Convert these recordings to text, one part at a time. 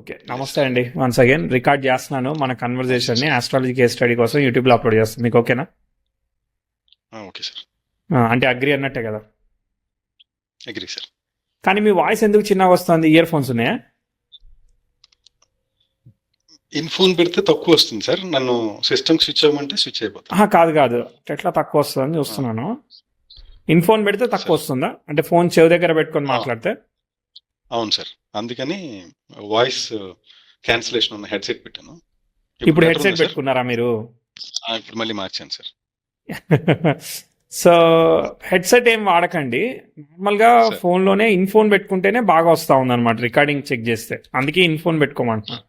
Okay, నమస్తే అండి. Once again record చేస్తున్నాను మన కన్వర్జేషన్ని ఆస్ట్రాలజీ కేస్ స్టడీ కోసం యూట్యూబ్లో అప్లోడ్ చేస్తాను. మీకు ఓకేనా? Okay sir. అంటే అగ్రి అన్నట్టే కదా? Agree sir. కానీ మీ వాయిస్ ఎందుకు చిన్నగా వస్తుంది? ఇయర్ ఫోన్స్ ఉన్నాయా? ఇన్ ఫోన్ పెడితే తక్కువ వస్తుంది సార్. నన్ను సిస్టమ్ స్విచ్ అవ్వమంటే స్విచ్ అయిపోతుంది. కాదు కాదు, ఎట్లా తక్కువ వస్తుందని చూస్తున్నాను. ఇన్ ఫోన్ పెడితే తక్కువ వస్తుందా? అంటే ఫోన్ చెవి దగ్గర పెట్టుకొని మాట్లాడితే? అవును సార్, అందుకని వాయిస్ క్యాన్సిలేషన్ ఉన్న హెడ్సెట్ పెట్టాను. ఇప్పుడు హెడ్సెట్ పెట్టుకున్నారా మీరు? ఇప్పుడు మళ్ళీ మార్చాను సార్. సో హెడ్సెట్ ఏం వాడకండి, నార్మల్గా ఫోన్లోనే ఇన్ ఫోన్ పెట్టుకుంటేనే బాగా వస్తూ ఉందన్నమాట రికార్డింగ్ చెక్ చేస్తే. అందుకే ఇన్ ఫోన్ పెట్టుకోమంటున్నా.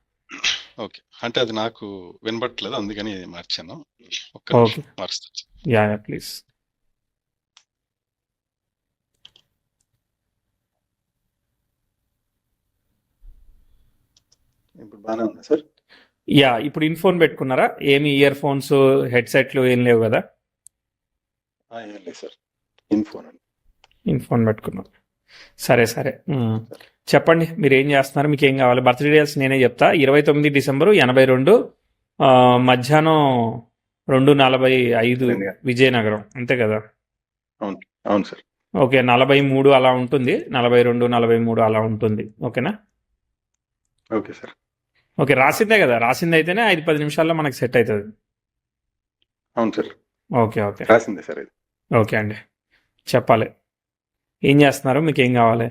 ఓకే, అంటే అది నాకు వినబట్టలేదు, అందుకని మార్చాను. Okay, yeah please. ఇప్పుడు బాగానే ఉందా సార్? యా, ఇప్పుడు ఇన్ ఫోన్ పెట్టుకున్నారా? ఏమి ఇయర్ ఫోన్స్ హెడ్సెట్లు ఏం లేవు కదా? ఏం లేదు సార్, ఇన్ ఫోన్ పెట్టుకున్నాం. సరే సరే, చెప్పండి మీరు ఏం చేస్తున్నారు, మీకు ఏం కావాలి? బర్త్డే డీటెయిల్స్ నేనే చెప్తా. 29 డిసెంబరు 82 మధ్యాహ్నం 2:45 విజయనగరం, అంతే కదా? అవును సార్. ఓకే, 43 అలా ఉంటుంది, 42 43 అలా ఉంటుంది. ఓకేనా? Okay sir. ఓకే, రాసిందే కదా? రాసింది అయితేనే 5-10 నిమిషాల్లో మనకు సెట్ అవుతుంది. అవును సార్. ఓకే ఓకే, రాసిందే సార్. ఓకే అండి, చెప్పాలి ఏం చేస్తున్నారు, మీకు ఏం కావాలి?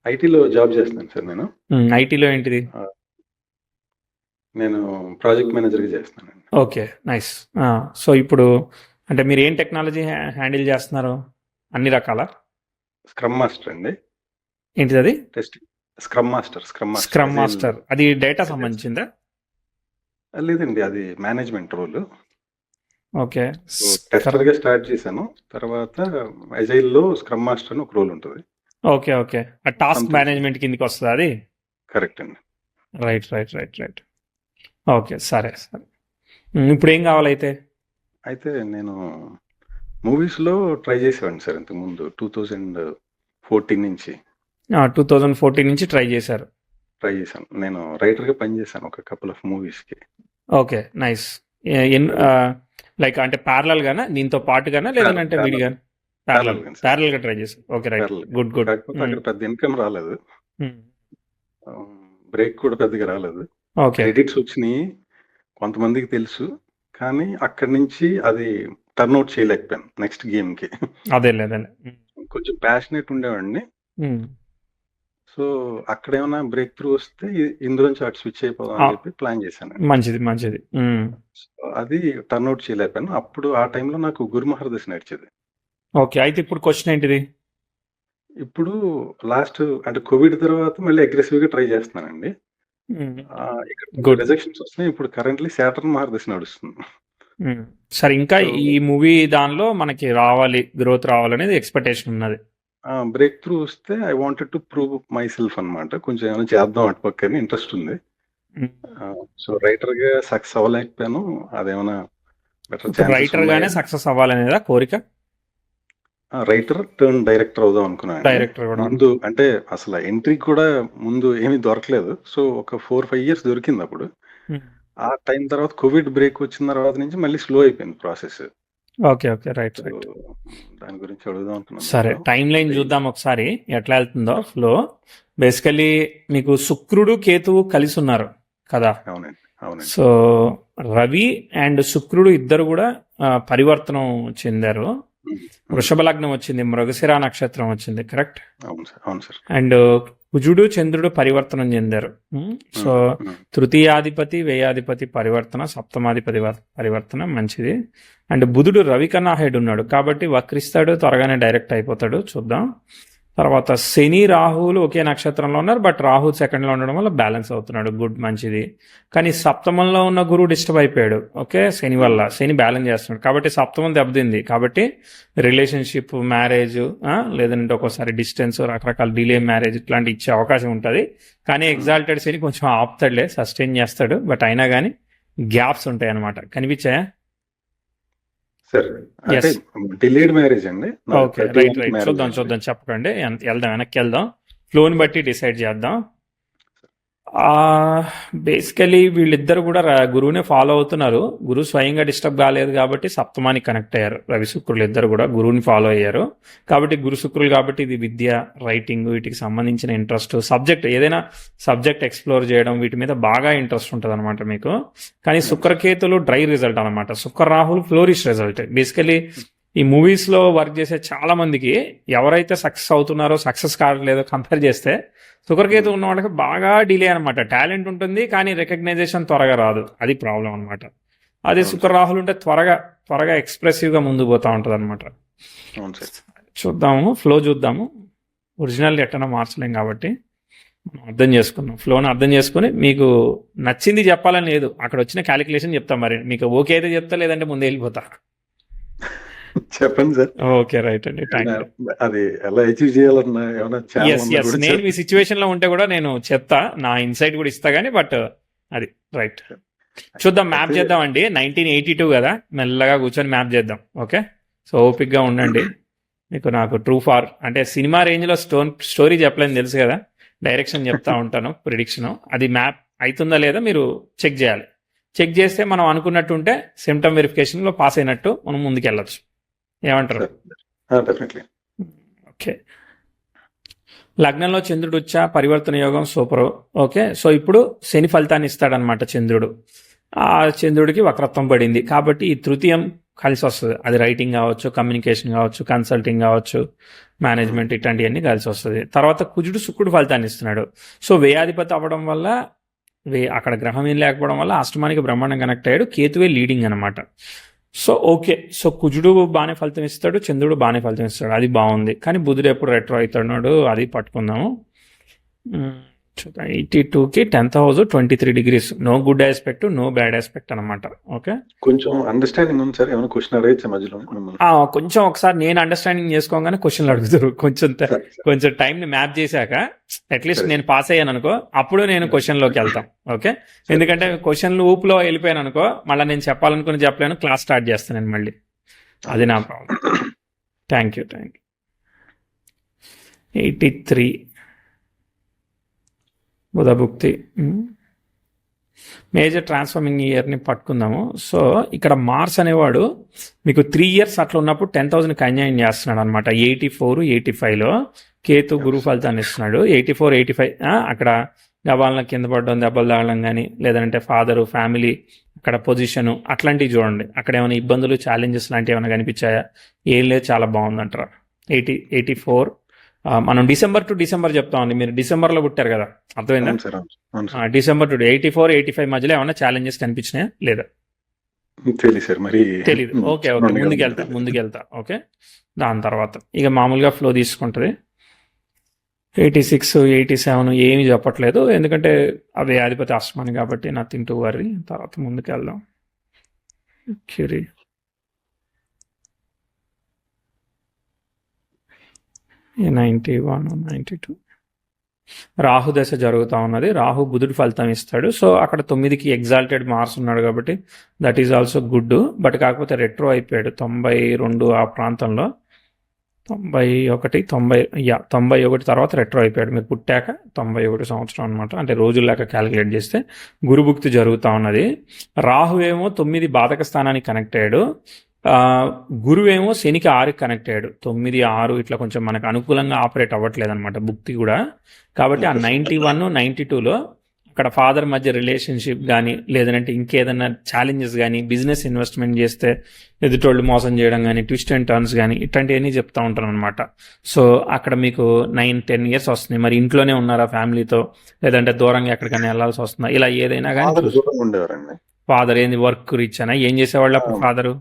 ఐటీలో జాబ్ చేస్తున్నాను సార్ నేను. ఐటీలో ఏంటిది? నేను ప్రాజెక్ట్ మేనేజర్గా చేస్తున్నాను. Okay, nice. సో ఇప్పుడు అంటే మీరు ఏం టెక్నాలజీ హ్యాండిల్ చేస్తున్నారు? అన్ని రకాల? స్క్రమ్ మాస్టర్ అండి. ఏంటిది అది? Testing scrum master. అది డేటా సంబంధించిందా? లేదండి, అది మేనేజ్మెంట్ రోల్. ఓకే, టెస్టర్గా స్టార్ట్ చేశాను, తర్వాత అజైల్లో స్క్రమ్ మాస్టర్ అని ఒక రోల్ ఉంటుంది. ఓకే ఓకే, ఆ టాస్క్ మేనేజ్మెంట్ కిందకి వస్తుంది అది? కరెక్ట్ అండి. రైట్. ఓకే, సరే సరే. ఇప్పుడు ఏం కావాలైతే? అయితే నేను మూవీస్లో ట్రై చేసేవాడిని సార్ ఇంతకుముందు 2014 నుంచి. 2014 నుంచి ట్రై చేశాను. నేను రైటర్గా పనిచేశాను ఒక కపుల్ ఆఫ్ మూవీస్కి. Okay, nice. లైక్ అంటే ప్యారలల్ గానా, దీంతో పాటుగానా, లేదంటే విడిగా? ప్యారలల్ గా ట్రై చేశాను. Okay, right, good. కాకపోతే అక్కడ పెద్ద ఇన్కమ్ రాలేదు, బ్రేక్ కూడా పెద్దగా రాలేదు. క్రెడిట్స్ వచ్చినాయి, కొంతమందికి తెలుసు, కానీ అక్కడి నుంచి అది టర్న్అవుట్ చేయలేకపోయాను నెక్స్ట్ గేమ్కి. అదే కొంచెం ప్యాషనేట్ ఉండేవాడిని. సో అక్కడ ఏమైనా బ్రేక్ త్రూ వస్తే ఇందులోంచి అటు స్విచ్ అయిపోదాం అని చెప్పి ప్లాన్ చేశాను. మంచిది. అది టర్న్అవుట్ చేయలేకపోయాను. అప్పుడు ఆ టైంలో నాకు గురుమహర్దశ నడిచేది. ఓకే, అయితే ఇప్పుడు క్వశ్చన్ ఏంటిది? ఇప్పుడు లాస్ట్ అంటే కోవిడ్ తర్వాత మళ్ళీ అగ్రెసివ్గా ట్రై చేస్తున్నానండి. ఇక్కడ రిజెక్షన్స్ వస్తున్నాయి. ఇప్పుడు కరెంట్లీ సాటర్న్ మహర్దశ నడుస్తుంది. సరే, ఇంకా ఈ మూవీ దానిలో మనకి రావాలి, గ్రోత్ రావాలనేది ఎక్స్పెక్టేషన్ ఉన్నది. బ్రేక్ త్రూ వస్తే I wanted to prove myself అనమాట. కొంచెం ఏమైనా చేద్దాం అటుపక్కని ఇంట్రెస్ట్ ఉంది. సో రైటర్గా సక్సెస్ అవ్వలేకపోయాను. అదేమైనా బెటర్ రైటర్ గానే సక్సెస్ అవ్వాలనేదా కోరిక? రైటర్ టర్న్ డైరెక్టర్ అవుదాం అనుకున్నాను. డైరెక్టర్ ముందు అంటే అసలు ఎంట్రీ కూడా ముందు ఏమీ దొరకలేదు. సో ఒక 4-5 ఇయర్స్ దొరికింది అప్పుడు. ఆ టైం తర్వాత కోవిడ్ బ్రేక్ వచ్చిన తర్వాత నుంచి మళ్ళీ స్లో అయిపోయింది ప్రాసెస్. Okay right. దాని గురించి అడుగుదాం అనుకున్నాను. సరే, టైం లైన్ చూద్దాం ఒకసారి ఎట్లా వెళ్తుందో ఫ్లో. బేసికలీ మీకు శుక్రుడు కేతువు కలిసి ఉన్నారు కదా? అవునండి. సో రవి అండ్ శుక్రుడు ఇద్దరు కూడా పరివర్తనం చెందారు. వృషభ లగ్నం వచ్చింది, మృగశిర నక్షత్రం వచ్చింది, కరెక్ట్? అవును సార్. అండ్ కుజుడు చంద్రుడు పరివర్తనం చెందారు. సో తృతీయాధిపతి వ్యయాధిపతి పరివర్తన, సప్తమాధిపతి పరివర్తన మంచిది. అండ్ బుధుడు రవి కన్నా హెడ్ ఉన్నాడు కాబట్టి వక్రిస్తాడు, త్వరగానే డైరెక్ట్ అయిపోతాడు, చూద్దాం. తర్వాత శని రాహువులు ఒకే నక్షత్రంలో ఉన్నారు, బట్ రాహు సెకండ్లో ఉండడం వల్ల బ్యాలెన్స్ అవుతున్నాడు, గుడ్, మంచిది. కానీ సప్తమంలో ఉన్న గురువు డిస్టర్బ్ అయిపోయాడు. ఓకే, శని వల్ల. శని బ్యాలెన్స్ చేస్తున్నాడు కాబట్టి సప్తమం దెబ్బతింది. కాబట్టి రిలేషన్షిప్, మ్యారేజ్, లేదంటే ఒక్కోసారి డిస్టెన్స్, రకరకాల డిలే మ్యారేజ్ ఇట్లాంటి ఇచ్చే అవకాశం ఉంటుంది. కానీ ఎగ్జాల్టెడ్ శని కొంచెం ఆపుతాడులే, సస్టైన్ చేస్తాడు, బట్ అయినా కానీ గ్యాప్స్ ఉంటాయి అన్నమాట. కనిపించాయా? డిలేడ్ మ్యారేజ్ అండి. Okay, right. చూద్దాం, చెప్పకండి, వెనక్కి వెళ్దాం, ఫ్లోని బట్టి డిసైడ్ చేద్దాం. బేసికలీ వీళ్ళిద్దరు కూడా గురువునే ఫాలో అవుతున్నారు. గురువు స్వయంగా డిస్టర్బ్ కాలేదు కాబట్టి సప్తమానికి కనెక్ట్ అయ్యారు. రవి శుక్రులు ఇద్దరు కూడా గురువుని ఫాలో అయ్యారు కాబట్టి గురు శుక్రులు కాబట్టి ఇది విద్య, రైటింగ్, వీటికి సంబంధించిన ఇంట్రెస్ట్, సబ్జెక్ట్ ఏదైనా సబ్జెక్ట్ ఎక్స్ప్లోర్ చేయడం వీటి మీద బాగా ఇంట్రెస్ట్ ఉంటుంది అనమాట మీకు. కానీ శుక్రకేతులు డ్రై రిజల్ట్ అనమాట, శుక్ర రాహులు ఫ్లోరిష్ రిజల్ట్. బేసికలీ ఈ మూవీస్లో వర్క్ చేసే చాలా మందికి ఎవరైతే సక్సెస్ అవుతున్నారో సక్సెస్ కావట్లేదో కంపేర్ చేస్తే శుక్రకేతు ఉన్న వాళ్ళకి బాగా డిలే అనమాట. టాలెంట్ ఉంటుంది కానీ రికగ్నైజేషన్ త్వరగా రాదు, అది ప్రాబ్లం అనమాట. అదే శుక్ర రాహులు ఉంటే త్వరగా ఎక్స్ప్రెసివ్గా ముందుకు పోతూ ఉంటుంది అనమాట. చూద్దాము, ఫ్లో చూద్దాము. ఒరిజినల్ ఎట్టనో మార్చలేం కాబట్టి మనం అర్థం చేసుకున్నాం. ఫ్లోని అర్థం చేసుకుని మీకు నచ్చింది చెప్పాలని లేదు, అక్కడ వచ్చిన క్యాలిక్యులేషన్ చెప్తాం. మరి మీకు ఓకే అయితే చెప్తా, లేదంటే ముందే వెళ్ళిపోతా. చెప్పండి సార్. ఓకే, రైట్ అండి, థ్యాంక్ యూ. అది ఎలా అచీవ్ చేయాలన్నా ఏమైనా నేను మీ సిచ్యువేషన్ లో ఉంటే కూడా నేను చెప్తా, నా ఇన్సైట్ కూడా ఇస్తా కానీ, బట్ అది రైట్. చూద్దాం, మ్యాప్ చేద్దాం అండి. 1982 కదా, మెల్లగా కూర్చొని మ్యాప్ చేద్దాం. ఓకే, సో ఓపిక్గా ఉండండి. మీకు నాకు ట్రూ ఫార్ అంటే సినిమా రేంజ్లో స్టోరీ చెప్పలేని తెలుసు కదా, డైరెక్షన్ చెప్తా ఉంటాను, ప్రిడిక్షన్. అది మ్యాప్ అవుతుందా లేదా మీరు చెక్ చేయాలి. చెక్ చేస్తే మనం అనుకున్నట్టు ఉంటే సిమ్టమ్ వెరిఫికేషన్లో పాస్ అయినట్టు మనం ముందుకు వెళ్ళచ్చు. ఏమంటారు? ఓకే, లగ్నంలో చంద్రుడు వచ్చా, పరివర్తన యోగం సూపర్. ఓకే, సో ఇప్పుడు శని ఫలితాన్ని ఇస్తాడనమాట చంద్రుడు. ఆ చంద్రుడికి వక్రత్వం పడింది కాబట్టి ఈ తృతీయం కలిసి వస్తుంది. అది రైటింగ్ కావచ్చు, కమ్యూనికేషన్ కావచ్చు, కన్సల్టింగ్ కావచ్చు, మేనేజ్మెంట్, ఇట్లాంటివన్నీ కలిసి వస్తుంది. తర్వాత కుజుడు శుక్రుడు ఫలితాన్ని ఇస్తున్నాడు. సో వ్యయాధిపతి అవ్వడం వల్ల, అక్కడ గ్రహం ఏం లేకపోవడం వల్ల అష్టమానికి బ్రహ్మాండం కనెక్ట్ అయ్యాడు. కేతువే లీడింగ్ అనమాట. సో ఓకే, సో కుజుడు బాగానే ఫలితం ఇస్తాడు, చంద్రుడు బాగానే ఫలితం ఇస్తాడు, అది బాగుంది. కానీ బుధుడు ఎప్పుడు రెట్రో అవుతున్నాడు, అది పట్టుకుందాము. 82కి 10th house 23 degrees, no good aspect, no bad aspect అనమాట. ఓకే, కొంచెం అండర్స్టాండింగ్ ఉంది సార్. ఏమైనా క్వశ్చన్ అడగచ్చా మధ్యలో? కొంచెం ఒకసారి నేను అండర్స్టాండింగ్ చేసుకోగానే క్వశ్చన్లు అడుగుతారు. కొంచెం టైంని మ్యాప్ చేశాక అట్లీస్ట్ నేను పాస్ అయ్యాను అనుకో, అప్పుడు నేను క్వశ్చన్లోకి వెళ్తాం. ఓకే, ఎందుకంటే క్వశ్చన్లు ఊపులో వెళ్ళిపోయాను అనుకో, మళ్ళీ నేను చెప్పాలనుకుని చెప్పలేను, క్లాస్ స్టార్ట్ చేస్తాను నేను మళ్ళీ. అది నా ప్రాబ్లం. Thank you. 83 బుధభుక్తి, మేజర్ ట్రాన్స్ఫార్మింగ్ ఇయర్ని పట్టుకుందాము. సో ఇక్కడ మార్స్ అనేవాడు మీకు 3 years అట్లా ఉన్నప్పుడు 10,000 కన్యాయం చేస్తున్నాడు అనమాట. 84, 85లో కేతు గురు ఫలితాన్ని ఇస్తున్నాడు. 84, 85 అక్కడ గబాలను కింద పడడం, దెబ్బలు తాగడం కానీ, లేదంటే ఫాదరు, ఫ్యామిలీ, అక్కడ పొజిషను, అట్లాంటివి చూడండి. అక్కడ ఏమైనా ఇబ్బందులు, ఛాలెంజెస్ లాంటివి ఏమైనా కనిపించాయా? ఏం లేదు, చాలా బాగుందంటారా. 84 మనం డిసెంబర్ టు డిసెంబర్ చెప్తామండి. మీరు డిసెంబర్లో పుట్టారు కదా, అర్థమైందా? డిసెంబర్ టు 84, 85 మధ్యలో ఏమైనా ఛాలెంజెస్ కనిపించినాయా లేదా? తెలీదు. ఓకే, ముందుకెళ్తా. ఓకే, దాని తర్వాత ఇక మామూలుగా ఫ్లో తీసుకుంటుంది. 86, 87 ఏమీ చెప్పట్లేదు, ఎందుకంటే అవి అధిపతి అష్టమాని కాబట్టి నథింగ్ టు వర్రీ. తర్వాత ముందుకెళ్దాం. క్యూరీ 91, 92 రాహు దశ జరుగుతూ ఉన్నది. రాహు బుధుడు ఫలితం ఇస్తాడు. సో అక్కడ 9కి ఎగ్జాల్టెడ్ మార్స్ ఉన్నాడు కాబట్టి that is also good. But కాకపోతే రెట్రో అయిపోయాడు 92 ఆ ప్రాంతంలో. 91 తర్వాత రెట్రో అయిపోయాడు. మీరు పుట్టాక 91 సంవత్సరం అనమాట. అంటే రోజుల్లాక క్యాలిక్యులేట్ చేస్తే గురుభుక్తి జరుగుతూ ఉన్నది. రాహు ఏమో 9 బాధక స్థానానికి కనెక్ట్ అయ్యాడు. గురువేమో శనికి 6కి కనెక్ట్ అయ్యాడు. 9, 6 ఇట్లా కొంచెం మనకు అనుకూలంగా ఆపరేట్ అవ్వట్లేదు అనమాట భుక్తి కూడా. కాబట్టి ఆ 91, 92లో అక్కడ ఫాదర్ మధ్య రిలేషన్షిప్ కానీ, లేదంటే ఇంకేదైనా ఛాలెంజెస్ కానీ, బిజినెస్ ఇన్వెస్ట్మెంట్ చేస్తే ఎదుటోళ్ళు మోసం చేయడం కానీ, ట్విస్ట్ అండ్ టర్న్స్ కానీ, ఇట్లాంటివన్నీ చెప్తా ఉంటాను అనమాట. సో అక్కడ మీకు 9-10 years వస్తుంది. మరి ఇంట్లోనే ఉన్నారా ఫ్యామిలీతో, లేదంటే దూరంగా ఎక్కడికైనా వెళ్ళాల్సి వస్తుందా? ఇలా ఏదైనా కానీ. ఫాదర్ ఏంది వర్క్ రీచ్ అనా? ఏం చేసేవాళ్ళు అప్పుడు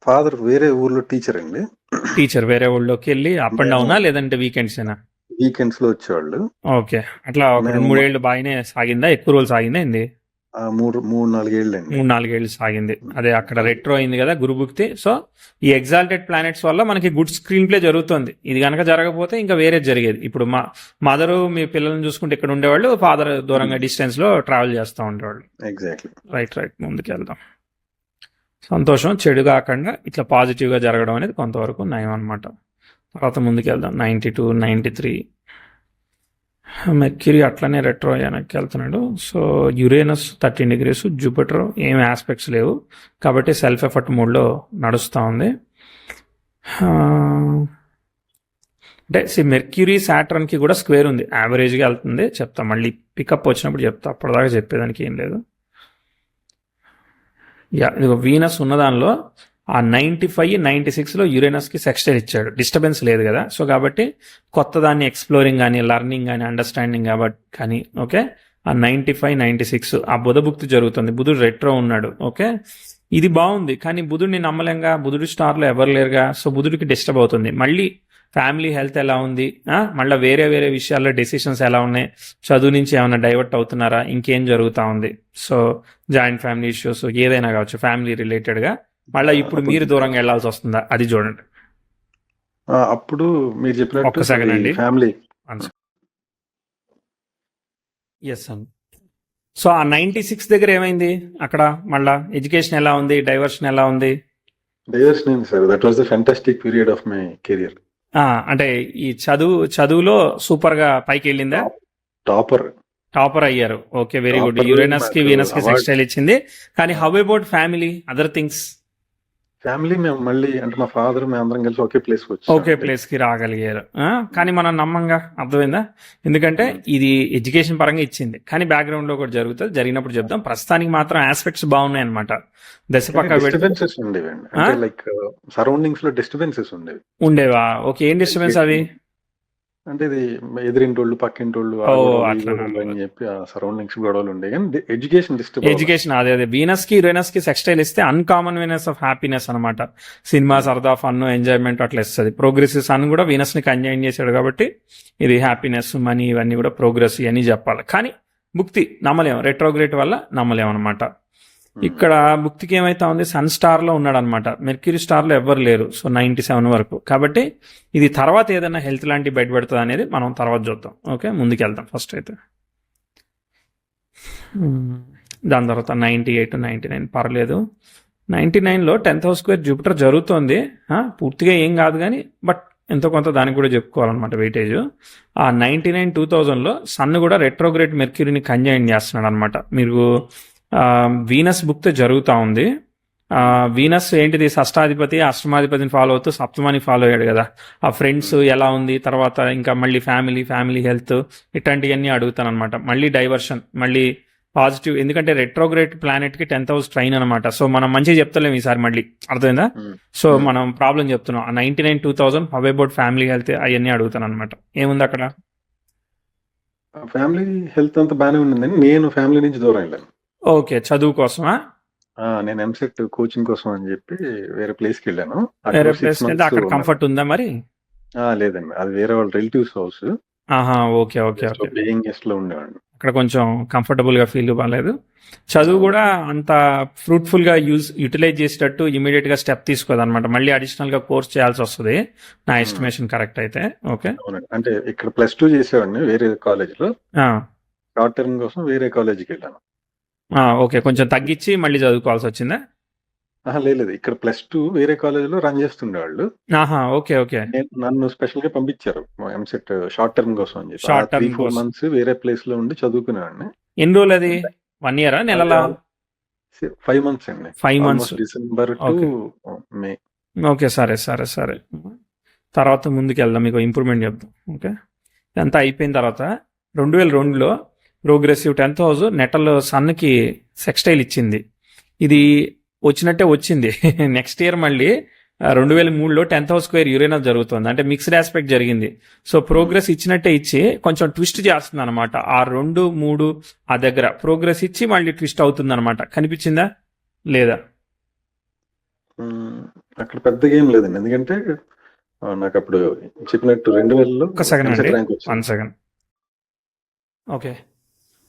ఫాదర్ వేరే ఊర్లో టీచర్ అండి. టీచర్ వేరే ఊళ్ళోకి వెళ్ళి అప్ అండ్ డౌనా, లేదంటే వీకెండ్స్ లో వచ్చేవాళ్ళు. ఓకే, అట్లా 2-3 ఏళ్ళు బాగానే సాగిందా? ఎక్కువ రోజులు సాగిందా? ఏంది 3-4 ఏళ్ళు అండి. 3-4 ఏళ్ళు సాగింది. అదే అక్కడ రెట్రో అయింది కదా గురుభుక్తి. సో ఈ ఎగ్జాల్టెడ్ ప్లానెట్స్ వల్ల మనకి గుడ్ స్క్రీన్ ప్లే జరుగుతుంది. ఇది కనుక జరగకపోతే ఇంకా వేరే జరిగేది. ఇప్పుడు మా మదరు మీ పిల్లల్ని చూసుకుంటే ఇక్కడ ఉండేవాళ్ళు, ఫాదర్ దూరంగా డిస్టెన్స్ లో ట్రావెల్ చేస్తూ ఉండేవాళ్ళు. ఎగ్జాక్ట్లీ. రైట్. ముందుకు వెళ్దాం. సంతోషం, చెడు కాకుండా ఇట్లా పాజిటివ్గా జరగడం అనేది కొంతవరకు నయం అనమాట. తర్వాత ముందుకు వెళ్దాం. 92, 93 మెర్క్యూరీ అట్లనే రెట్రో వెనక్కి వెళ్తున్నాడు. సో యురేనస్ 13 degrees, జూపిటర్ ఏం ఆస్పెక్ట్స్ లేవు కాబట్టి సెల్ఫ్ ఎఫర్ట్ మోడ్లో నడుస్తూ ఉంది. అంటే మెర్క్యూరీ సాటర్న్కి కూడా స్క్వేర్ ఉంది, యావరేజ్గా వెళ్తుంది. చెప్తా మళ్ళీ పికప్ వచ్చినప్పుడు చెప్తా, అప్పటిదాకా చెప్పేదానికి ఏం లేదు. ఇదిగో వీనస్ ఉన్న దానిలో ఆ 95, 96లో యురేనస్కి సెక్స్టైల్ ఇచ్చాడు, డిస్టర్బెన్స్ లేదు కదా. సో కాబట్టి కొత్త దాన్ని ఎక్స్ప్లోరింగ్ కానీ లెర్నింగ్ కానీ అండర్స్టాండింగ్ కాబట్టి కానీ ఓకే. ఆ 95, 96 ఆ బుధభుక్తి జరుగుతుంది. బుధుడు రెట్రో ఉన్నాడు. ఓకే, ఇది బాగుంది. కానీ బుధుడిని నమ్మలేంగా, బుధుడి స్టార్లో ఎవరు లేరుగా. సో బుధుడికి డిస్టర్బ్ అవుతుంది. మళ్ళీ ఫ్యామిలీ హెల్త్ ఎలా ఉంది, మళ్ళీ వేరే వేరే విషయాల్లో డెసిషన్స్ ఎలా ఉన్నాయి, చదువు నుంచి ఏమైనా డైవర్ట్ అవుతున్నారా, ఇంకేం జరుగుతూ ఉంది. సో జాయింట్ ఫ్యామిలీ ఇష్యూస్ ఏదైనా కావచ్చు ఫ్యామిలీ రిలేటెడ్గా. మళ్ళీ ఇప్పుడు మీరు దూరంగా వెళ్లాల్సి వస్తుందా, అది చూడండి. అప్పుడు మీరు చెప్పినట్టు ఒక్క సెకండ్ అండి. ఫ్యామిలీ ఎస్ అండి. సో ఆ 96 దగ్గర ఏమైంది అక్కడ, మళ్ళా ఎడ్యుకేషన్ ఎలా ఉంది, డైవర్షన్ ఎలా ఉంది? డైవర్షన్ ఏంటి sir, that was the fantastic period of my career. అంటే ఈ చదువులో సూపర్ గా పైకి వెళ్ళిందా? టాపర్ అయ్యారు. Okay, very good. యురేనస్ కి వీనస్ కి సెక్స్టైల్ ఇచ్చింది. కానీ how about family, other things? Family మేము మళ్ళీ అంటే మా ఫాదర్ మేము అందరం కలిసి ఒకే ప్లేస్ కి రాగలిగారు. కానీ మనం నమ్మంగా, అర్థమైందా? ఎందుకంటే ఇది ఎడ్యుకేషన్ పరంగా ఇచ్చింది, కానీ బ్యాక్గ్రౌండ్ లో కూడా జరుగుతుంది. జరిగినప్పుడు చెప్తాం. ప్రస్తుతానికి మాత్రం ఆస్పెక్ట్స్ బాగున్నాయి అనమాట. దశ పక్క డిస్టర్బెన్సెస్ ఉండేవి, లైక్ సరౌండింగ్స్ లో డిస్టర్బెన్సెస్ ఉండేవా? ఓకే, ఏం డిస్టర్బెన్స్ అవి? అంటే ఇది ఎదురింటోళ్ళు పక్కింటోళ్ళు అని చెప్పి ఆ సరౌండింగ్స్ గొడవలు ఉండే. కానీ ఎడ్యుకేషన్ అదే వీనస్ కి యురేనస్ కి సెక్స్టైల్ ఇస్తే అన్కామన్ వీనస్ ఆఫ్ హ్యాపీనెస్ అనమాట. సినిమా సరదా, ఫన్, ఎంజాయ్మెంట్ అట్లా ఇస్తుంది. ప్రోగ్రెసివ్ సన్ కూడా వీనస్ ని కంజైన్ చేశాడు కాబట్టి ఇది హ్యాపీనెస్, మనీ ఇవన్నీ కూడా ప్రోగ్రెస్ అని చెప్పాలి. కానీ భుక్తి నమ్మలేము, రెట్రోగ్రేట్ వల్ల నమ్మలేము అనమాట. ఇక్కడ భుక్తికి ఏమైతా ఉంది, సన్ స్టార్ లో ఉన్నాడు అనమాట. మెర్క్యూరీ స్టార్ లో ఎవ్వరు లేరు. సో 97 వరకు. కాబట్టి ఇది తర్వాత ఏదైనా హెల్త్ లాంటి బయటపెడుతుంది అనేది మనం తర్వాత చూద్దాం. ఓకే, ముందుకెళ్తాం. ఫస్ట్ అయితే దాని తర్వాత 98, 99 పర్లేదు. 99లో 10th house స్క్వేర్ జూపిటర్ జరుగుతోంది. పూర్తిగా ఏం కాదు కానీ బట్ ఎంతో కొంత దానికి కూడా చెప్పుకోవాలన్నమాట వెయిటేజ్. ఆ 99, 2000లో సన్ కూడా రెట్రోగ్రేట్ మెర్క్యూరీని కంజైన్ చేస్తున్నాడు అనమాట. మీరు వీనస్ బుక్తో జరుగుతూ ఉంది. వీనస్ ఏంటిది, షష్టాధిపతి అష్టమాధిపతిని ఫాలో అవుతూ సప్తమాని ఫాలో అయ్యాడు కదా. ఆ ఫ్రెండ్స్ ఎలా ఉంది, తర్వాత ఇంకా మళ్ళీ ఫ్యామిలీ హెల్త్ ఇట్లాంటివన్నీ అడుగుతాను అనమాట. మళ్ళీ డైవర్షన్, మళ్ళీ పాజిటివ్. ఎందుకంటే రెట్రోగ్రేట్ ప్లానెట్ కి 10th house ట్రైన్ అనమాట. సో మనం మంచిగా చెప్తలేము ఈసారి మళ్ళీ, అర్థమైందా? సో మనం ప్రాబ్లం చెప్తున్నాం. 99, 2000 హౌ అబౌట్ ఫ్యామిలీ హెల్త్ అవన్నీ అడుగుతాను అనమాట. ఏముంది అక్కడ? ఫ్యామిలీ హెల్త్ అంతా బాగానే ఉండిందని నేను ఫ్యామిలీ నుంచి దూరం వెళ్ళాను. ఓకే, చదువు కోసమా? నేను ఎంసెట్ కోచింగ్ కోసం అని చెప్పి వేరే ప్లేస్ కి వెళ్ళాను. వేరే ప్లేస్ కి వెళ్తే అక్కడ కంఫర్ట్ ఉందా మరి? లేదండి, అది వేరే వాళ్ళ relatives house. Okay okay okay. Paying guest లో ఉండేవాడిని. అక్కడ కొంచెం కంఫర్టబుల్ గా ఫీల్ అవ్వలేదు. చదువు కూడా అంత ఫ్రూట్ఫుల్ గా యూటిలైజ్ చేసేటట్టు ఇమీడియట్ గా స్టెప్ తీసుకోదన్నమాట. మళ్ళీ అడిషనల్ గా కోర్స్ చేయాల్సి వస్తుంది నా ఎస్టిమేషన్ కరెక్ట్ అయితే. ఓకే, అంటే ఇక్కడ +2 చేసేవాడిని వేరే కాలేజ్ లో. షార్ట్ టర్మ్ కోసం వేరే కాలేజ్కి వెళ్ళాను. ఓకే, కొంచెం తగ్గించి మళ్ళీ చదువుకోవాల్సి వచ్చిందా? లేదు, ఇక్కడ +2 వేరే కాలేజ్ లో రన్ చేస్తుండేవాళ్ళు. Okay okay. నన్ను స్పెషల్ గా పంపించారు ఎంసెట్ షార్ట్ టర్మ్ కోసం అని చెప్పి. 3-4 months వేరే ప్లేస్ లో ఉండి చదువుకునేవాడిని. ఎన్ని రోజులు అది? 1 year నెలలా? 5 months అండి. 5 months, December to May. Okay, సరే. తర్వాత ముందుకు వెళ్దాం, మీకు ఇంప్రూవ్మెంట్ చెప్తాం. ఓకే, ఇదంతా అయిపోయిన తర్వాత 2002లో ప్రోగ్రెసివ్ 10th house నెటల్ సన్కి సెక్స్టైల్ ఇచ్చింది. ఇది వచ్చినట్టే వచ్చింది. నెక్స్ట్ ఇయర్ మళ్ళీ 2003లో 10th house స్క్వేర్ యురేనస్ జరుగుతుంది. అంటే మిక్స్డ్ ఆస్పెక్ట్ జరిగింది. సో ప్రోగ్రెస్ ఇచ్చినట్టే ఇచ్చి కొంచెం ట్విస్ట్ చేస్తుంది అనమాట. ఆ 2, 3 ఆ దగ్గర ప్రోగ్రెస్ ఇచ్చి మళ్ళీ ట్విస్ట్ అవుతుంది అనమాట. కనిపించిందా లేదా? అక్కడ పెద్దగా ఏం లేదండి, ఎందుకంటే నాకు అప్పుడు చెప్పినట్టు 2000లో. ఒక సెకండ్ అండి, 1 second. ఓకే,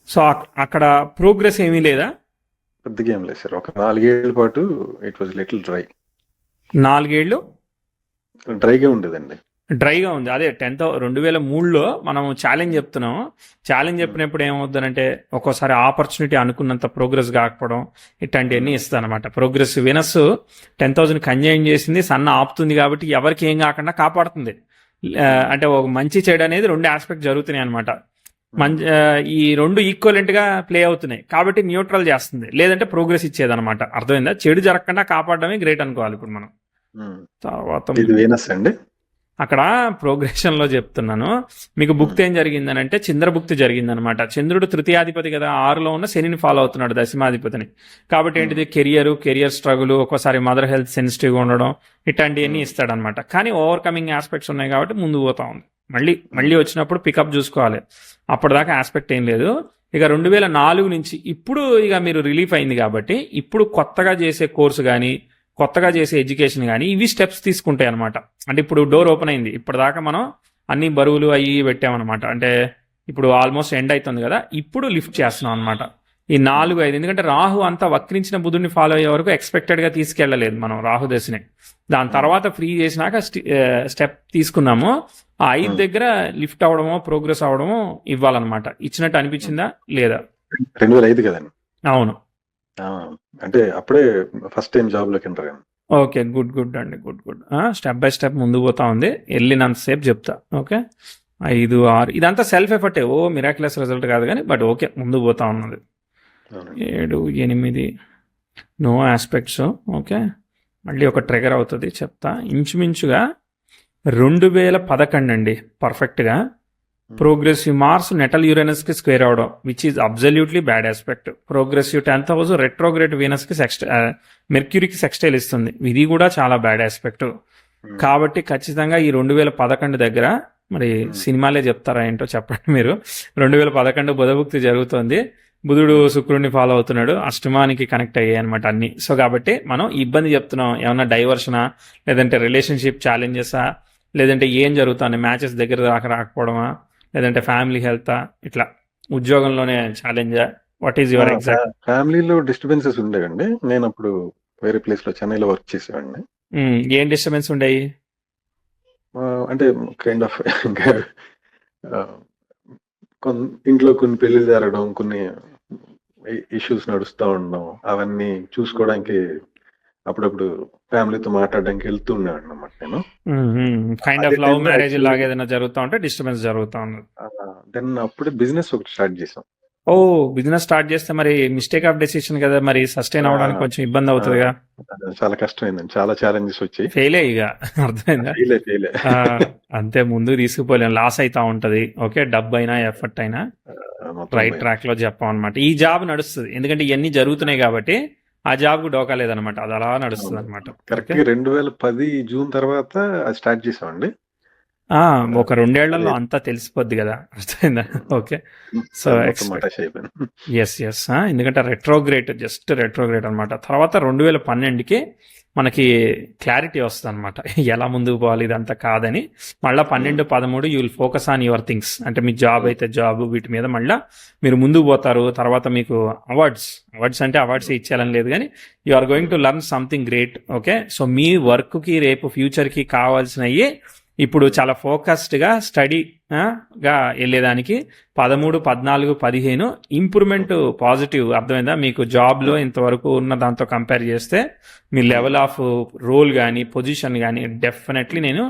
సో అక్కడ ప్రోగ్రెస్ ఏమీ లేదా? పెద్దగా ఏం లేదు సార్. ఒక 4 ఏళ్ల పాటు ఇట్ వాజ్ లిటిల్ డ్రై. 4 ఏళ్ళు డ్రైగా ఉండేదండి. డ్రైగా ఉంది. అదే 2003లో మనం ఛాలెంజ్ చెప్తున్నాం. ఛాలెంజ్ చెప్పినప్పుడు ఏమవుతుందంటే ఒక్కోసారి ఆపర్చునిటీ అనుకున్నంత ప్రోగ్రెస్ కాకపోవడం ఇట్లాంటివన్నీ ఇస్తుంది అనమాట. ప్రోగ్రెస్ వీనస్ 10,000 కంజైన్ చేసింది, సన్ ఆపుతుంది కాబట్టి ఎవరికి ఏం కాకుండా కాపాడుతుంది. అంటే ఒక మంచి చెడు అనేది 2 ఆస్పెక్ట్ జరుగుతున్నాయి అనమాట. ఈ రెండు ఈక్వలెంట్ గా ప్లే అవుతున్నాయి కాబట్టి న్యూట్రల్ చేస్తుంది, లేదంటే ప్రోగ్రెస్ ఇచ్చేది అనమాట. అర్థమైందా? చెడు జరగకుండా కాపాడడమే గ్రేట్ అనుకోవాలి ఇప్పుడు మనం. తర్వాత ఇది వీనస్ అండి. అక్కడ ప్రోగ్రెషన్ లో చెప్తున్నాను మీకు. భుక్తి ఏం జరిగిందని అంటే చంద్రభుక్తి జరిగిందనమాట. చంద్రుడు తృతీయాధిపతి కదా, 6లో ఉన్న శనిని ఫాలో అవుతున్నాడు, దశమాధిపతిని. కాబట్టి ఏంటిది, కెరియర్ స్ట్రగుల్, ఒక్కోసారి మదర్ హెల్త్ సెన్సిటివ్గా ఉండడం, ఇట్లాంటివన్నీ ఇస్తాడనమాట. కానీ ఓవర్కమింగ్ ఆస్పెక్ట్స్ ఉన్నాయి కాబట్టి ముందు పోతా ఉంది. మళ్ళీ వచ్చినప్పుడు పికప్ చూసుకోవాలి. అప్పటిదాకా ఆస్పెక్ట్ ఏం లేదు. ఇక 2004 నుంచి ఇప్పుడు ఇక మీరు రిలీఫ్ అయింది కాబట్టి ఇప్పుడు కొత్తగా చేసే కోర్సు కానీ కొత్తగా చేసే ఎడ్యుకేషన్ కానీ ఇవి స్టెప్స్ తీసుకుంటాయి అనమాట. అంటే ఇప్పుడు డోర్ ఓపెన్ అయింది, ఇప్పటిదాకా మనం అన్ని బరువులు అవి పెట్టామన్నమాట. అంటే ఇప్పుడు ఆల్మోస్ట్ ఎండ్ అవుతుంది కదా, ఇప్పుడు లిఫ్ట్ చేస్తున్నాం అనమాట. ఈ 4-5, ఎందుకంటే రాహు అంతా వక్రించిన బుధుడిని ఫాలో అయ్యే వరకు ఎక్స్పెక్టెడ్గా తీసుకెళ్లలేదు మనం రాహు దశని. దాని తర్వాత ఫ్రీ చేసినాక స్టెప్ తీసుకున్నాము. ఆ 5 దగ్గర లిఫ్ట్ అవడమో ప్రోగ్రెస్ అవడమో ఇవ్వాలన్నమాట. ఇచ్చినట్టు అనిపించిందా లేదా? 2005 కదండి. అవును, అంటే అప్పుడే ఫస్ట్ టైం జాబ్ లోకి ఎంటర్ అయ్యాను. ఓకే, గుడ్ అండి, గుడ్. స్టెప్ బై స్టెప్ ముందు పోతా ఉంది, వెళ్ళినంతసేపు చెప్తా. ఓకే, 5, 6 ఇదంతా సెల్ఫ్ ఎఫర్టే, మిరాక్యులస్ రిజల్ట్ కాదు కానీ, బట్ ఓకే ముందు పోతా ఉన్నది. 7, 8 నో ఆస్పెక్ట్స్. ఓకే, మళ్ళీ ఒక ట్రిగర్ అవుతుంది చెప్తా. ఇంచుమించుగా 2011 అండి పర్ఫెక్ట్గా ప్రోగ్రెసివ్ మార్స్ నెటల్ యురేనస్ కి స్క్వేర్ అవడం, which is absolutely bad aspect. Progressive 10th house retrograde Venus కి మెర్క్యూరీకి సెక్స్టైల్ ఇస్తుంది, ఇది కూడా చాలా బ్యాడ్ ఆస్పెక్ట్. కాబట్టి ఖచ్చితంగా ఈ 2011 దగ్గర, మరి సినిమాలే చెప్తారా ఏంటో చెప్పండి మీరు. 2011 బుధభుక్తి జరుగుతుంది, బుధుడు శుక్రుడిని ఫాలో అవుతున్నాడు, అష్టమానికి కనెక్ట్ అయ్యాయి అనమాట అన్ని. సో కాబట్టి మనం ఇబ్బంది చెప్తున్నాం, ఏమన్నా డైవర్షనా, లేదంటే రిలేషన్షిప్ ఛాలెంజెసా, లేదంటే ఏం జరుగుతుంది, మ్యాచెస్ దగ్గర రాకపోవడమా, లేదంటే ఫ్యామిలీ హెల్త్, ఇట్లా ఉద్యోగంలోనే ఛాలెంజా, వాట్ ఈజ్ యువర్ ఎగ్జాక్ట్? ఫ్యామిలీలో డిస్టర్బెన్సెస్ ఉండేవండి. నేను అప్పుడు వేరే ప్లేస్ లో చెన్నైలో వర్క్ చేసేవాడిని. ఏం డిస్టర్బెన్స్ ఉండేవి? అంటే కైండ్ ఆఫ్ ఇంట్లో కొన్ని పెళ్లిళ్ళు జరగడం, కొన్ని ఇష్యూస్ నడుస్తూ ఉండడం, అవన్నీ చూసుకోవడానికి అప్పుడప్పుడు ఫ్యామిలీతో మాట్లాడడానికి వెళ్తూ ఉండేవాడిని అన్నమాట నేను. కైండ్ ఆఫ్ లవ్ మ్యారేజ్ లాగా ఏదైనా జరుగుతూ ఉంటే డిస్టర్బెన్స్ జరుగుతూ ఉన్నది. దెన్ అప్పుడే బిజినెస్ ఒకటి స్టార్ట్ చేసాం. బిజినెస్ స్టార్ట్ చేస్తే మరి మిస్టేక్ ఆఫ్ డెసిషన్ కదా, మరి సస్టైన్ అవడానికి కొంచెం ఇబ్బంది అవుతుందిగా. చాలా కష్టమైందండి, చాలా ఛాలెంజెస్ వచ్చాయి. ఫెయిల్ ఇక అర్థమైందా? అంతే, ముందు తీసుకుపోలేం, లాస్ అవుతా ఉంటది. ఓకే, డబ్బు అయినా ఎఫర్ట్ అయినా రైట్ ట్రాక్ లో చెప్పాం అనమాట. ఈ జాబ్ నడుస్తుంది ఎందుకంటే ఇవన్నీ జరుగుతున్నాయి కాబట్టి, ఆ జాబ్ కు డోకా లేదనమాట, అది అలా నడుస్తుంది అనమాట. కరెక్ట్ 2010 జూన్ తర్వాత అది స్టార్ట్ చేసామండి. ఒక 2 ఏళ్లలో అంతా తెలిసిపోద్ది కదా, అర్థమైందా? ఓకే, సో ఎస్ ఎందుకంటే జస్ట్ రెట్రోగ్రేట్ అనమాట. తర్వాత 2012కి మనకి క్లారిటీ వస్తుంది అనమాట, ఎలా ముందుకు పోవాలి, ఇదంతా కాదని. మళ్ళీ 12, 13 you will focus on your things, అంటే మీ జాబ్ అయితే జాబ్, వీటి మీద మళ్ళీ మీరు ముందుకు పోతారు. తర్వాత మీకు అవార్డ్స్ అంటే అవార్డ్స్ ఇచ్చేయాలని లేదు కానీ, you are going to learn something great. Okay, so మీ వర్క్కి రేపు ఫ్యూచర్కి కావాల్సినవి ఇప్పుడు చాలా ఫోకస్డ్గా స్టడీగా వెళ్ళేదానికి 13, 14, 15 ఇంప్రూవ్మెంట్ పాజిటివ్. అర్థమైందా? మీకు జాబ్లో ఇంతవరకు ఉన్న దాంతో కంపేర్ చేస్తే మీ లెవెల్ ఆఫ్ రోల్ కానీ పొజిషన్ కానీ డెఫినెట్లీ నేను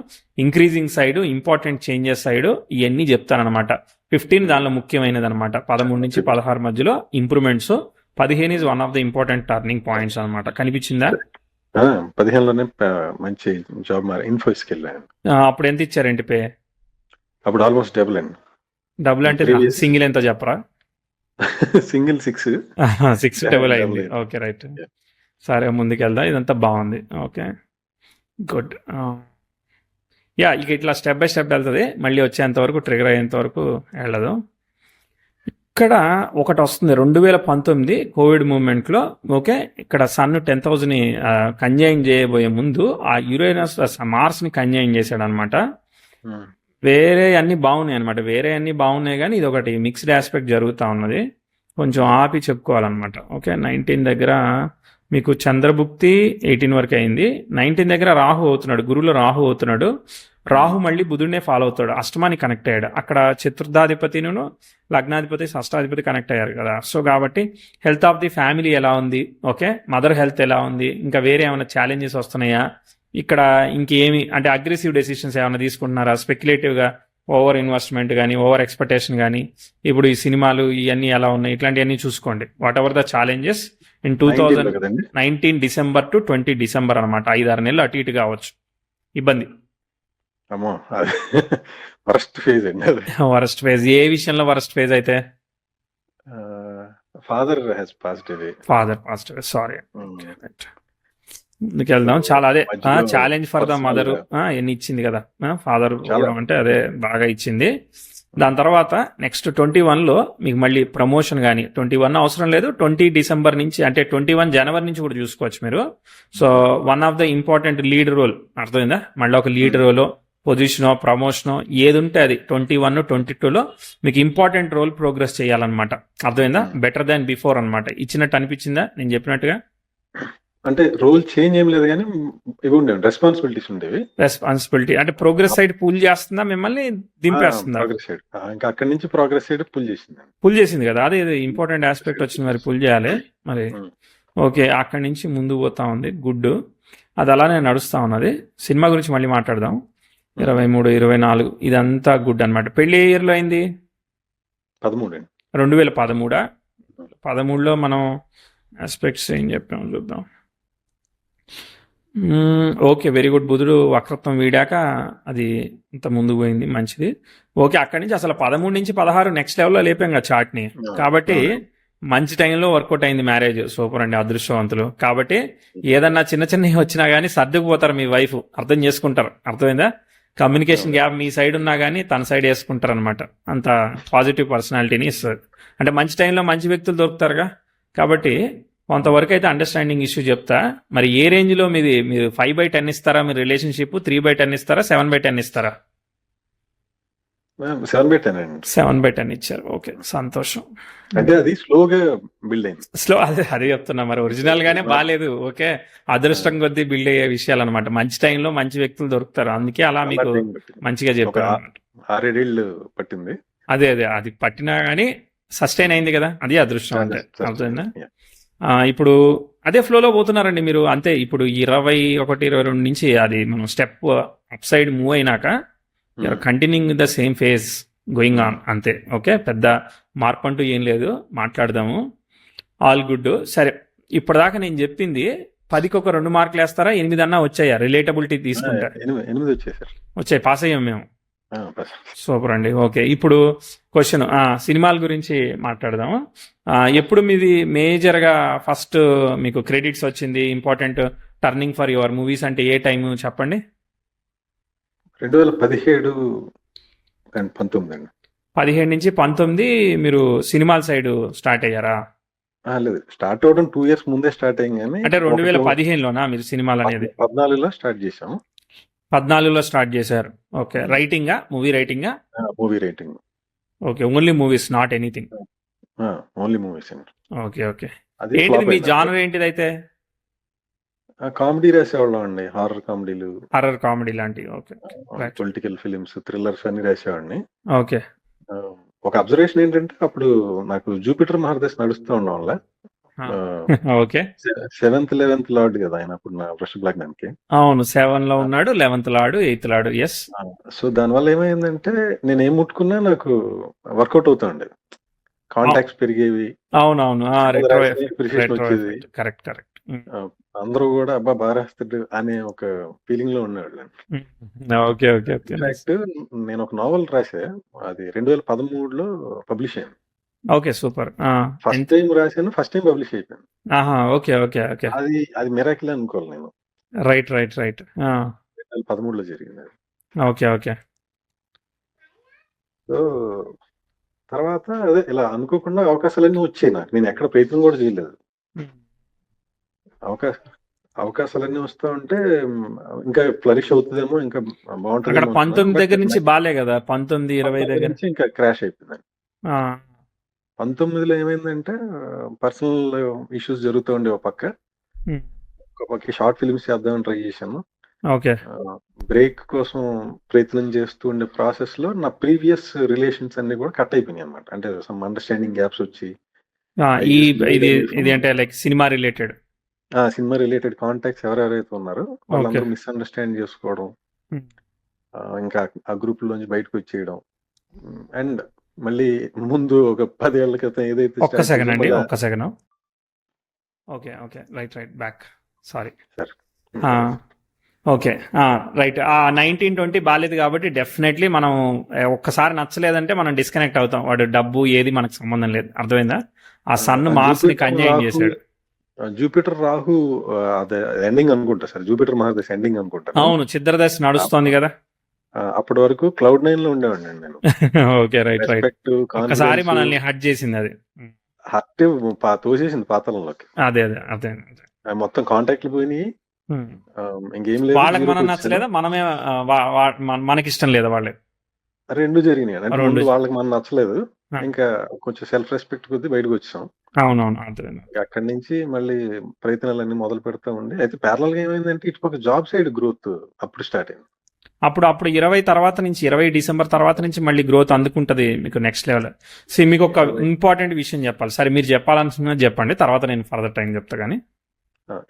increasing side, important changes side ఇవన్నీ చెప్తానమాట. 15 దానిలో ముఖ్యమైనది అనమాట. 13 నుంచి 16 మధ్యలో improvements, 15 is one of the important turning points అనమాట. కనిపించిందా? 15లోనే మంచి జాబ్ ఇన్ఫోసిస్కి వెళ్ళాను. అప్పుడు ఎంత ఇచ్చారేంటి పే? అప్పుడు ఆల్మోస్ట్ డబుల్ అండి. డబుల్ అంటే సింగిల్ ఎంత చెప్పరా? సింగిల్ 6 డబుల్ అయింది. Okay, right. సరే, ముందుకెళ్దాం. ఇదంతా బాగుంది. Okay, good. ఇక ఇట్లా స్టెప్ బై స్టెప్ వెళ్తుంది. మళ్ళీ వచ్చేంత వరకు, ట్రిగర్ అయ్యేంత వరకు వెళ్ళదు. ఇక్కడ ఒకటి వస్తుంది 2019 కోవిడ్ మూమెంట్లో. ఓకే, ఇక్కడ సన్ 10,000ని కంజైన్ చేయబోయే ముందు ఆ యురేనస్ మార్స్ని కంజైన్ చేశాడు అనమాట. వేరే అన్ని బాగున్నాయి అనమాట, కానీ ఇది ఒకటి మిక్స్డ్ ఆస్పెక్ట్ జరుగుతూ ఉన్నది, కొంచెం ఆపి చెప్పుకోవాలన్నమాట. ఓకే, 19 దగ్గర మీకు చంద్రభుక్తి 18 వరకు అయింది. 19 దగ్గర రాహు అవుతున్నాడు, గురువులో రాహు అవుతున్నాడు. రాహు మళ్ళీ బుధుడినే ఫాలో అవుతాడు, అష్టమానికి కనెక్ట్ అయ్యాడు. అక్కడ చతుర్థాధిపతిను లగ్నాధిపతి షష్టాధిపతి కనెక్ట్ అయ్యారు కదా. సో కాబట్టి హెల్త్ ఆఫ్ ది ఫ్యామిలీ ఎలా ఉంది, ఓకే, మదర్ హెల్త్ ఎలా ఉంది, ఇంకా వేరే ఏమైనా ఛాలెంజెస్ వస్తున్నాయా, ఇక్కడ ఇంకేమి అంటే అగ్రెసివ్ డెసిషన్స్ ఏమైనా తీసుకుంటున్నారా, స్పెక్యులేటివ్గా ఓవర్ ఇన్వెస్ట్మెంట్ కానీ ఓవర్ ఎక్స్పెక్టేషన్ కానీ ఇప్పుడు ఈ సినిమాలు ఇవన్నీ ఎలా ఉన్నాయి ఇట్లాంటివన్నీ చూసుకోండి. What ever the challenges in 19 లో కదండి 2019 డిసెంబర్ టు 20 డిసెంబర్ అనమాట. 5-6 నెలలు అటు ఇటు కావచ్చు ఇబ్బంది. అమ్మో అది ఫస్ట్ ఫేజ్ అండి అది. వరస్ట్ ఫేజ్ ఏ విషయంలో వరస్ట్ ఫేజ్ అయితే father has passed away. Father past sorry ముందుకు వెళ్దాం. చాలా అదే మధ్యలో challenge for the personal mother గా. ఎన్ని ఇచ్చింది కదా ఫాదర్ చాలా. అంటే అదే బాగా ఇచ్చింది. దాని తర్వాత నెక్స్ట్ 21లో మీకు మళ్ళీ ప్రమోషన్ కానీ 21 అవసరం లేదు, 20 డిసెంబర్ నుంచి అంటే 21 జనవరి నుంచి కూడా చూసుకోవచ్చు మీరు. So one of the important lead role అర్థమైందా, మళ్ళీ ఒక లీడ్ రోలో పొజిషనో ప్రమోషనో ఏది ఉంటే అది 21, 22లో మీకు ఇంపార్టెంట్ రోల్ ప్రోగ్రెస్ చేయాలన్నమాట. అర్థమైందా, బెటర్ దాన్ బిఫోర్ అనమాట. ఇచ్చినట్టు అనిపించిందా నేను చెప్పినట్టుగా? అంటే రోల్ చేంజ్ ఏం లేదు కానీ ఇవి ఉండేవి రెస్పాన్సిబిలిటీస్ ఉండేవి. రెస్పాన్సిబిలిటీ అంటే ప్రోగ్రెస్ సైడ్ పుల్ చేస్తుందా మిమ్మల్ని, దింపేస్తుందా? ప్రోగ్రెస్ సైడ్ ఇంకా అక్కడి నుంచి ప్రోగ్రెస్ సైడ్ పుల్ చేసింది. పుల్ చేసింది కదా, అదే ఇంపార్టెంట్ ఆస్పెక్ట్ వచ్చింది, మరి పుల్ చేయాలి మరి. Hmm. ఓకే, అక్కడి నుంచి ముందు పోతా ఉంది, గుడ్. అది అలానే నడుస్తా ఉన్నది. సినిమా గురించి మళ్ళీ మాట్లాడదాం. 23, 24 ఇదంతా గుడ్ అనమాట. పెళ్లి ఏ ఇయర్లో అయింది? 13 అండి. 2013. 13లో మనం ఆస్పెక్ట్స్ ఏం చెప్పాము చూద్దాం. Okay, very good. బుధుడు వక్రత్వం వీడాక అది ఇంత ముందుకు పోయింది, మంచిది. ఓకే, అక్కడి నుంచి అసలు 13 నుంచి 16 నెక్స్ట్ లెవెల్లో లేపాం కదా చార్ట్ని. కాబట్టి మంచి టైంలో వర్కౌట్ అయింది మ్యారేజ్. సూపర్ అండి, అదృష్టవంతులు. కాబట్టి ఏదన్నా చిన్న చిన్నవి వచ్చినా కానీ సర్దుకుపోతారు మీ వైఫ్, అర్థం చేసుకుంటారు. అర్థమైందా? కమ్యూనికేషన్ గ్యాప్ మీ సైడ్ ఉన్నా కానీ తన సైడ్ వేసుకుంటారు అనమాట. అంత పాజిటివ్ పర్సనాలిటీని ఇస్తుంది. అంటే మంచి టైంలో మంచి వ్యక్తులు దొరుకుతారుగా. కాబట్టి కొంతవరకు అయితే అండర్స్టాండింగ్ ఇష్యూ చెప్తా. మరి ఏ రేంజ్లో మీరు 5/10 ఇస్తారా మీరు రిలేషన్షిప్, 3/10 ఇస్తారా, 7/10 ఇస్తారా? 7/10 అండి. 7/10 ఇచ్చారు. ఓకే, సంతోషం. అంటే అది స్లోగా బిల్డ్ అయింది. స్లో అదే చెప్తున్నా, మరి ఒరిజినల్ గానే బాగాలేదు. ఓకే, అదృష్టం కొద్దీ బిల్డ్ అయ్యే విషయాలు అనమాట. మంచి టైంలో మంచి వ్యక్తులు దొరుకుతారు, అందుకే అలా మీకు మంచిగా చెప్పారు. 6-7 ఏళ్ళు పట్టింది. అదే అది పట్టినా కానీ సస్టైన్ అయింది కదా, అది అదృష్టం అంటే. అర్థమైందా? ఇప్పుడు అదే ఫ్లోలో పోతున్నారండి మీరు. అంతే, ఇప్పుడు 21, 22 నుంచి అది మనం స్టెప్ అప్ సైడ్ మూవ్ అయినాక continuing the same phase going on, అంతే. ఓకే, పెద్ద మార్పు అంటూ ఏం లేదు. మాట్లాడదాము, ఆల్ గుడ్. సరే, ఇప్పటిదాకా నేను చెప్పింది 10కి ఒక 2 మార్కులు వేస్తారా, 8 అన్నా వచ్చాయా రిలేటబిలిటీ తీసుకుంటా? 8 వచ్చేసారు. వచ్చాయి, పాస్ అయ్యాం మేము. బస్. సూపర్ అండి. ఓకే, ఇప్పుడు క్వశ్చన్ సినిమాల గురించి మాట్లాడదాము. ఎప్పుడు మీది మేజర్గా ఫస్ట్ మీకు క్రెడిట్స్ వచ్చింది, important turning for your movies అంటే ఏ టైం చెప్పండి? 2017 అండ్ 19 అండి. 17 నుంచి 19 మీరు సినిమాల సైడ్ స్టార్ట్ అయ్యారా? లేదు, స్టార్ట్ అవడం 2 years ముందే స్టార్ట్ అయ్యింది కానీ అంటే 2015లోనా మీరు సినిమాలు అనేది? 14లో స్టార్ట్ చేసాము. 14లో స్టార్ట్ చేశారు. ఓకే, రైటింగా, మూవీ రైటింగా? Movie writing. Okay, only movies, not anything? Only movies అండి. ఓకే. ఏంటిది మీ జానర్ ఏంటిది అయితే? కామెడీ రాసేవాళ్ళం అండి, హారర్ కామెడీలు, హర్రర్ కామెడీ లాంటివి. ఓకే, పొలిటికల్ ఫిలిమ్స్, థ్రిల్లర్స్ అన్ని రాసేవాడిని. ఓకే. ఒక అబ్జర్వేషన్ ఏంటంటే అప్పుడు నాకు జూపిటర్ మహర్దశ నడుస్తూ ఉండడం వల్ల ఓకే 7th 11th లార్డ్ కదా ఆయన అప్పుడు నా వృషభ లగ్నానికి. అవును, 7లో ఉన్నాడు, 11th lord, 8th lord. Yes. So దానివల్ల ఏమైందంటే నేను ఏం ముట్టుకున్నా నాకు వర్కౌట్ అవుతా ఉండేది, కాంటాక్ట్స్ పెరిగేవి. అవునవును, వచ్చేది. కరెక్ట్. అందరూ కూడా అబ్బా బాగా రాస్తాడు అనే ఒక ఫీలింగ్ లో ఉన్నాడు. ఓకే. ఇన్ఫాక్ట్ నేను ఒక నావెల్ రాసా, అది 2013లో పబ్లిష్ అయింది. Okay, super. ఫస్ట్ టైం రాశాను, ఫస్ట్ టైం పబ్లిష్ అయిపోయింది. ఓకే. అది మిరాకిల్ అనుకోవాలి నేను. రైట్. 2013లో జరిగింది అది. ఓకే. సో తర్వాత అదే ఇలా అనుకోకుండా అవకాశాలన్నీ వచ్చాయి నాకు, నేను ఎక్కడ ప్రయత్నం కూడా చేయలేదు. అవకాశాలన్నీ వస్తా ఉంటే ఇంకా ఫ్లరిష్ అవుతుందేమో, ఇంకా బాగుంటుంది. అక్కడ 19 దగ్గర నుంచి బాలే కదా, 19, 20 దగ్గర నుంచి ఇంకా క్రాష్ అయిపోయింది. 19లో ఏమైందంటే పర్సనల్ ఇష్యూస్ జరుగుతూ ఉండే ఒక పక్క షార్ట్ ఫిల్మ్స్ చేద్దామని ట్రై చేశాను. ఓకే. బ్రేక్ కోసం ప్రయత్నం చేస్తూ ఉండే ప్రాసెస్ లో నా ప్రీవియస్ రిలేషన్స్ అన్ని కూడా కట్ అయిపోయినాయి అనమాట. అంటే సమ్ అండర్స్టాండింగ్ గ్యాప్స్ వచ్చి ఇది అంటే లైక్ సినిమా రిలేటెడ్ కాంటాక్ట్స్ ఎవరెవరైతే ఉన్నారో వాళ్ళందరూ మిస్అండర్స్టాండ్ చేసుకోవడం, ఇంకా ఆ గ్రూప్ లోంచి బయటకు వచ్చేయడం. అండ్ మళ్ళీ ముందు ఒక 10 ఏళ్ల క్రితం ఏదైతే ఒక్క స్టార్ట్ సెకండ్ చేసామో అండి, మళ్ళీ ఒక్క second. Okay okay, right back, sorry. Sir okay, right. 1920 బాలేదు కాబట్టి డెఫినెట్లీ మనం ఒక్కసారి నచ్చలేదంటే మనం డిస్కనెక్ట్ అవుతాం. వాడు డబ్బు ఏది మనకు సంబంధం లేదు, అర్థమైందా? ఆ సన్ మార్స్ ని కన్జైన్ చేశాడు. జూపిటర్ రాహు అదే ఎండింగ్ అనుకుంటా సార్, జూపిటర్ మహాదశ ఎండింగ్ అనుకుంటా. అవును, చిత్రదశ నడుస్తోంది కదా. అప్పటి వరకు Cloud9 లో ఉండేవాడిని నేను. Okay, right right. రెస్పెక్ట్, ఒక్కసారి మనల్ని హర్ట్ చేసింది అది. హర్ట్ తోసేసింది పాతాళంలోకి. అదే అదే అదే. మొత్తం కాంటాక్ట్లు పోయినాయి, ఇంకేం లేదు. వాళ్ళకి మనం నచ్చలేదా, మనమే మనకి ఇష్టం లేదా వాళ్ళే? రెండు జరిగినాయి. అంటే ముందు వాళ్ళకి మనం నచ్చలేదు, ఇంకా కొంచెం సెల్ఫ్ రెస్పెక్ట్ కొద్ది బయటకు వచ్చాం. అవునవును, అదే. అక్కడి నుంచి మళ్ళీ ప్రయత్నాలన్నీ మొదలు పెడతా ఉండి, అయితే ప్యారలల్ గా ఏమైందంటే ఇటు పక్క జాబ్ సైడ్ గ్రోత్ అప్పుడు స్టార్ట్ అయింది. అప్పుడు 20 తర్వాత నుంచి, 20 డిసెంబర్ తర్వాత నుంచి మళ్ళీ గ్రోత్ అందుకుంటది మీకు నెక్స్ట్ లెవెల్. సో మీకు ఒక ఇంపార్టెంట్ విషయం చెప్పాలి. సరే, మీరు చెప్పాలనుకున్నది చెప్పండి, తర్వాత నేను ఫర్దర్ టైం చెప్తా. కానీ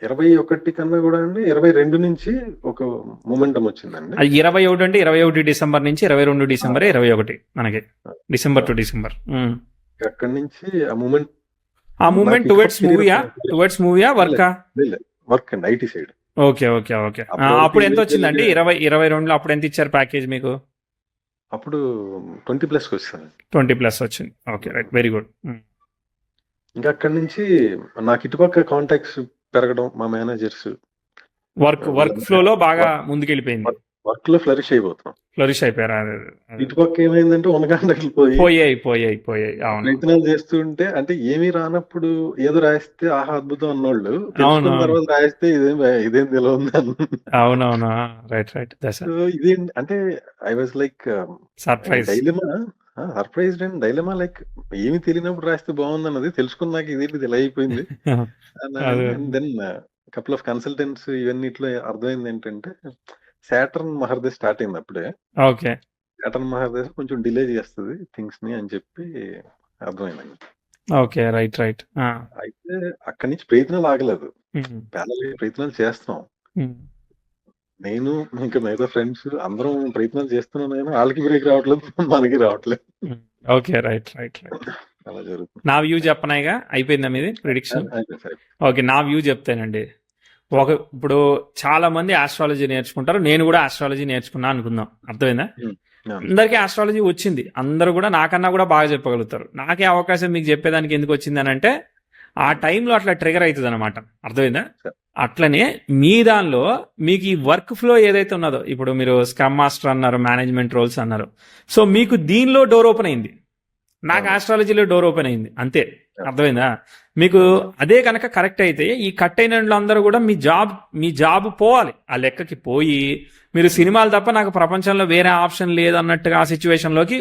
21 కన్నా కూడా అండి 22 నుంచి ఒక మొమెంటం వచ్చిందండి. 21 అంటే 21 డిసెంబర్ నుంచి 22 డిసెంబర్ 21 మనకి, డిసెంబర్ టు డిసెంబర్. అక్కడి నుంచి ఆ మూమెంట్ టువర్డ్స్ మూవీయా వర్క్ అండి, IT side. Okay okay okay. అప్పుడు ఎంత వచ్చిందండి? 22లో అప్పుడు ఎంత ఇచ్చారు ప్యాకేజ్ మీకు? అప్పుడు 20+ వచ్చింది. 20+ వచ్చింది. Okay, right, very good. ఇంకా అక్కడి నుంచి నాకు ఇటుపక్క కాంటాక్ట్స్ పెరగడం, మా మేనేజర్స్ వర్క్ ఫ్లోలో బాగా ముందుకెళ్ళిపోయింది. వర్క్ లో ఫ్లరిష్ అయిపోయారా? ఇటుపక్క ఏమైందంటే ఉన్న కాంటాక్ట్లు పోయాయి. అవును, ప్రయత్నాలు చేస్తుంటే, అంటే ఏమీ రానప్పుడు ఏదో రాయిస్తే ఆహా అద్భుతం అన్నోళ్ళు తెలుసుకున్న తర్వాత రాయిస్తే ఇదేం తెలియదు. అవునవును, రైట్. ఇదేం అంటే I was like surprise, surprised and dilemma, like ఏమి తెలియనప్పుడు రాస్తే బాగుంది అన్నది తెలుసుకున్నాక ఇది ఇలా అయిపోయింది. దెన్ కపుల్ ఆఫ్ కన్సల్టెంట్స్ ఇవన్నిట్లో అర్థమైంది ఏంటంటే, సాటర్న్ మహర్దశ స్టార్ట్ అయింది అప్పుడే. ఓకే, సాటర్న్ మహర్దశ కొంచెం డిలే చేస్తుంది థింగ్స్ ని అని చెప్పి అర్థమైందండి. Okay, right. అయితే అక్కడి నుంచి ప్రయత్నాలు ఆగలేదు, ప్రయత్నాలు చేస్తున్నాం. నేను ఇంకా మిగతా ఫ్రెండ్స్ అందరం ప్రయత్నాలు చేస్తున్నాను, వాళ్ళకి బ్రేక్ రావట్లేదు, మనకి రావట్లేదు. Okay, right. అలా జరుగుతుంది. నా వ్యూ చెప్పనాయిగా, అయిపోయిందా మీది ప్రిడిక్షన్? ఓకే, నా వ్యూ చెప్తానండి. ఇప్పుడు చాలా మంది ఆస్ట్రాలజీ నేర్చుకుంటారు, నేను కూడా ఆస్ట్రాలజీ నేర్చుకున్నా అనుకుందాం, అర్థమైందా? అందరికీ ఆస్ట్రాలజీ వచ్చింది, అందరూ కూడా నాకన్నా కూడా బాగా చెప్పగలుగుతారు. నాకే అవకాశం మీకు చెప్పేదానికి ఎందుకు వచ్చింది అని అంటే, ఆ టైంలో అట్లా ట్రిగర్ అవుతుంది అనమాట, అర్థమైందా? అట్లనే మీ దానిలో మీకు ఈ వర్క్ ఫ్లో ఏదైతే ఉన్నదో, ఇప్పుడు మీరు స్క్రమ్ మాస్టర్ అన్నారు, మేనేజ్మెంట్ రోల్స్ అన్నారు, సో మీకు దీనిలో డోర్ ఓపెన్ అయింది, నాకు ఆస్ట్రాలజీలో డోర్ ఓపెన్ అయింది, అంతే, అర్థమైందా? మీకు అదే కనుక కరెక్ట్ అయితే ఈ కట్ అయిన అందరూ కూడా మీ జాబ్ పోవాలి, ఆ లెక్కకి పోయి మీరు సినిమాలు తప్ప నాకు ప్రపంచంలో వేరే ఆప్షన్ లేదన్నట్టుగా ఆ సిచ్యువేషన్లోకి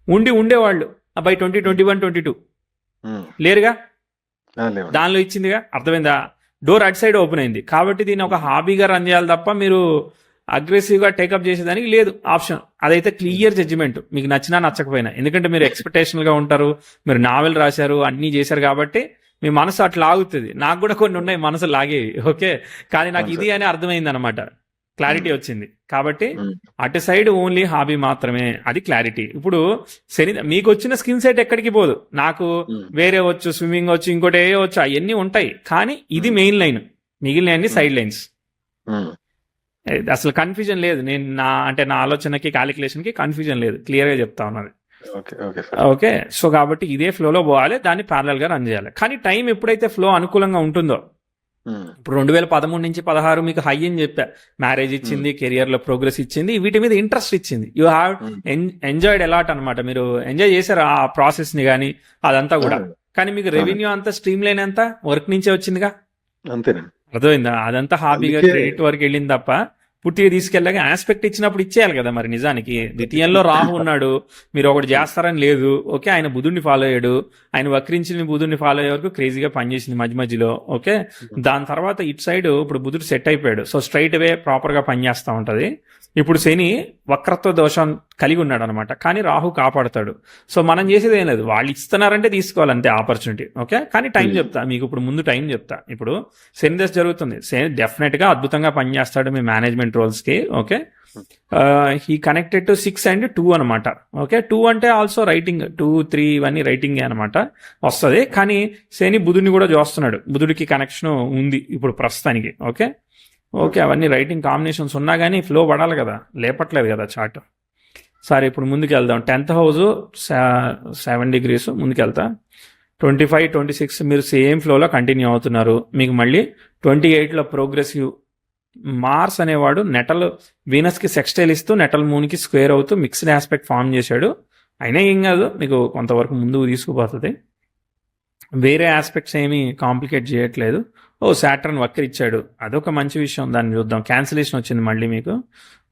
ఉండేవాళ్ళు బై 2021, 22 లేరుగా, దానిలో ఇచ్చిందిగా, అర్థమైందా? డోర్ అటు సైడ్ ఓపెన్ అయింది. కాబట్టి దీన్ని ఒక హాబీగా రన్ చేయాలి తప్ప మీరు అగ్రెసివ్గా టేకప్ చేసేదానికి లేదు ఆప్షన్. అదైతే క్లియర్ జడ్జిమెంట్, మీకు నచ్చినా నచ్చకపోయినా, ఎందుకంటే మీరు ఎక్స్పెక్టేషన్గా ఉంటారు, మీరు నావెల్ రాశారు, అన్నీ చేశారు, కాబట్టి మీ మనసు అట్లా ఆగుతుంది. నాకు కూడా కొన్ని ఉన్నాయి మనసు లాగేవి, ఓకే, కానీ నాకు ఇది అని అర్థమైంది అనమాట, క్లారిటీ వచ్చింది. కాబట్టి అటు సైడ్ ఓన్లీ హాబీ మాత్రమే, అది క్లారిటీ. ఇప్పుడు మీకు వచ్చిన స్కిల్ సెట్ ఎక్కడికి పోదు, నాకు వేరే వచ్చు, స్విమ్మింగ్ వచ్చు, ఇంకోటి ఏ వచ్చు, అవన్నీ ఉంటాయి, కానీ ఇది మెయిన్ లైన్, మిగిలిన అన్ని సైడ్ లైన్స్. అసలు కన్ఫ్యూజన్ లేదు, నేను నా ఆలోచనకి క్యాలిక్యులేషన్కి కన్ఫ్యూజన్ లేదు, క్లియర్గా చెప్తా ఉన్నది. ఓకే, సో కాబట్టి ఇదే ఫ్లోలో పోవాలి, దాన్ని ప్యారలల్ గా రన్ చేయాలి. కానీ టైం ఎప్పుడైతే ఫ్లో అనుకూలంగా ఉంటుందో, ఇప్పుడు 2013 నుంచి 16 మీకు హై అని చెప్పా, మ్యారేజ్ ఇచ్చింది, కెరియర్ లో ప్రోగ్రెస్ ఇచ్చింది, వీటి మీద ఇంట్రెస్ట్ ఇచ్చింది, యూ హ్యావ్ ఎంజాయ్డ్ అలాట్ అనమాట, మీరు ఎంజాయ్ చేశారు ఆ ప్రాసెస్ ని కానీ అదంతా కూడా. కానీ మీకు రెవెన్యూ అంతా స్ట్రీమ్ లైన్ అంతా వర్క్ నుంచే వచ్చిందిగా, అంతేనండి, అర్థమైందా? అదంతా హాబీగా క్రెడిట్ వరకు వెళ్ళింది తప్ప పుట్టిగా తీసుకెళ్ళగా ఆస్పెక్ట్ ఇచ్చినప్పుడు ఇచ్చేయాలి కదా. మరి నిజానికి ద్వితీయంలో రాహు ఉన్నాడు, మీరు ఒకటి చేస్తారని లేదు, ఓకే, ఆయన బుధుడిని ఫాలో అయ్యాడు, ఆయన వక్రించిన బుధుడిని ఫాలో అయ్యే వరకు క్రేజీగా పనిచేసింది మధ్యలో, ఓకే. దాని తర్వాత ఇటు సైడ్ ఇప్పుడు బుధుడు సెట్ అయిపోయాడు, సో స్ట్రైట్ అవే ప్రాపర్ గా పనిచేస్తూ ఉంటది. ఇప్పుడు శని వక్రత్వ దోషం కలిగి ఉన్నాడు అనమాట, కానీ రాహు కాపాడుతాడు. సో మనం చేసేది ఏం లేదు, వాళ్ళు ఇస్తున్నారంటే తీసుకోవాలంతే ఆపర్చునిటీ, ఓకే. కానీ టైం చెప్తా మీకు, ఇప్పుడు ముందు టైం చెప్తా. ఇప్పుడు శని దశ జరుగుతుంది, శని డెఫినెట్ గా అద్భుతంగా పనిచేస్తాడు, మీ మేనేజ్మెంట్ మేనేజ్మెంట్ రోల్స్కి. Okay, he connected to 6 and 2 అనమాట. ఓకే, 2 అంటే ఆల్సో రైటింగ్, 2, 3 ఇవన్నీ రైటింగ్ అనమాట వస్తుంది. కానీ శని బుధుడిని కూడా చూస్తున్నాడు, బుధుడికి కనెక్షన్ ఉంది ఇప్పుడు ప్రస్తుతానికి. ఓకే ఓకే, అవన్నీ రైటింగ్ కాంబినేషన్స్ ఉన్నా కానీ ఫ్లో పడాలి కదా, లేపట్లేదు కదా చార్ట్. సరే ఇప్పుడు ముందుకు వెళ్దాం. 10th house 7 degrees ముందుకెళ్తా. 25, 26 మీరు సేమ్ ఫ్లోలో కంటిన్యూ అవుతున్నారు. మీకు మళ్ళీ 28లో ప్రోగ్రెసివ్ మార్స్ అనేవాడు నెటల్ వీనస్కి సెక్స్టైల్ ఇస్తూ నెటల్ మూన్కి స్క్వేర్ అవుతూ మిక్స్డ్ ఆస్పెక్ట్ ఫామ్ చేశాడు. అయినా ఏం కాదు, మీకు కొంతవరకు ముందుకు తీసుకుపోతుంది. వేరే ఆస్పెక్ట్స్ ఏమీ కాంప్లికేట్ చేయట్లేదు. సాటర్న్ వక్రిచ్చాడు, అదొక మంచి విషయం, దాన్ని చూద్దాం. క్యాన్సిలేషన్ వచ్చింది మళ్ళీ మీకు,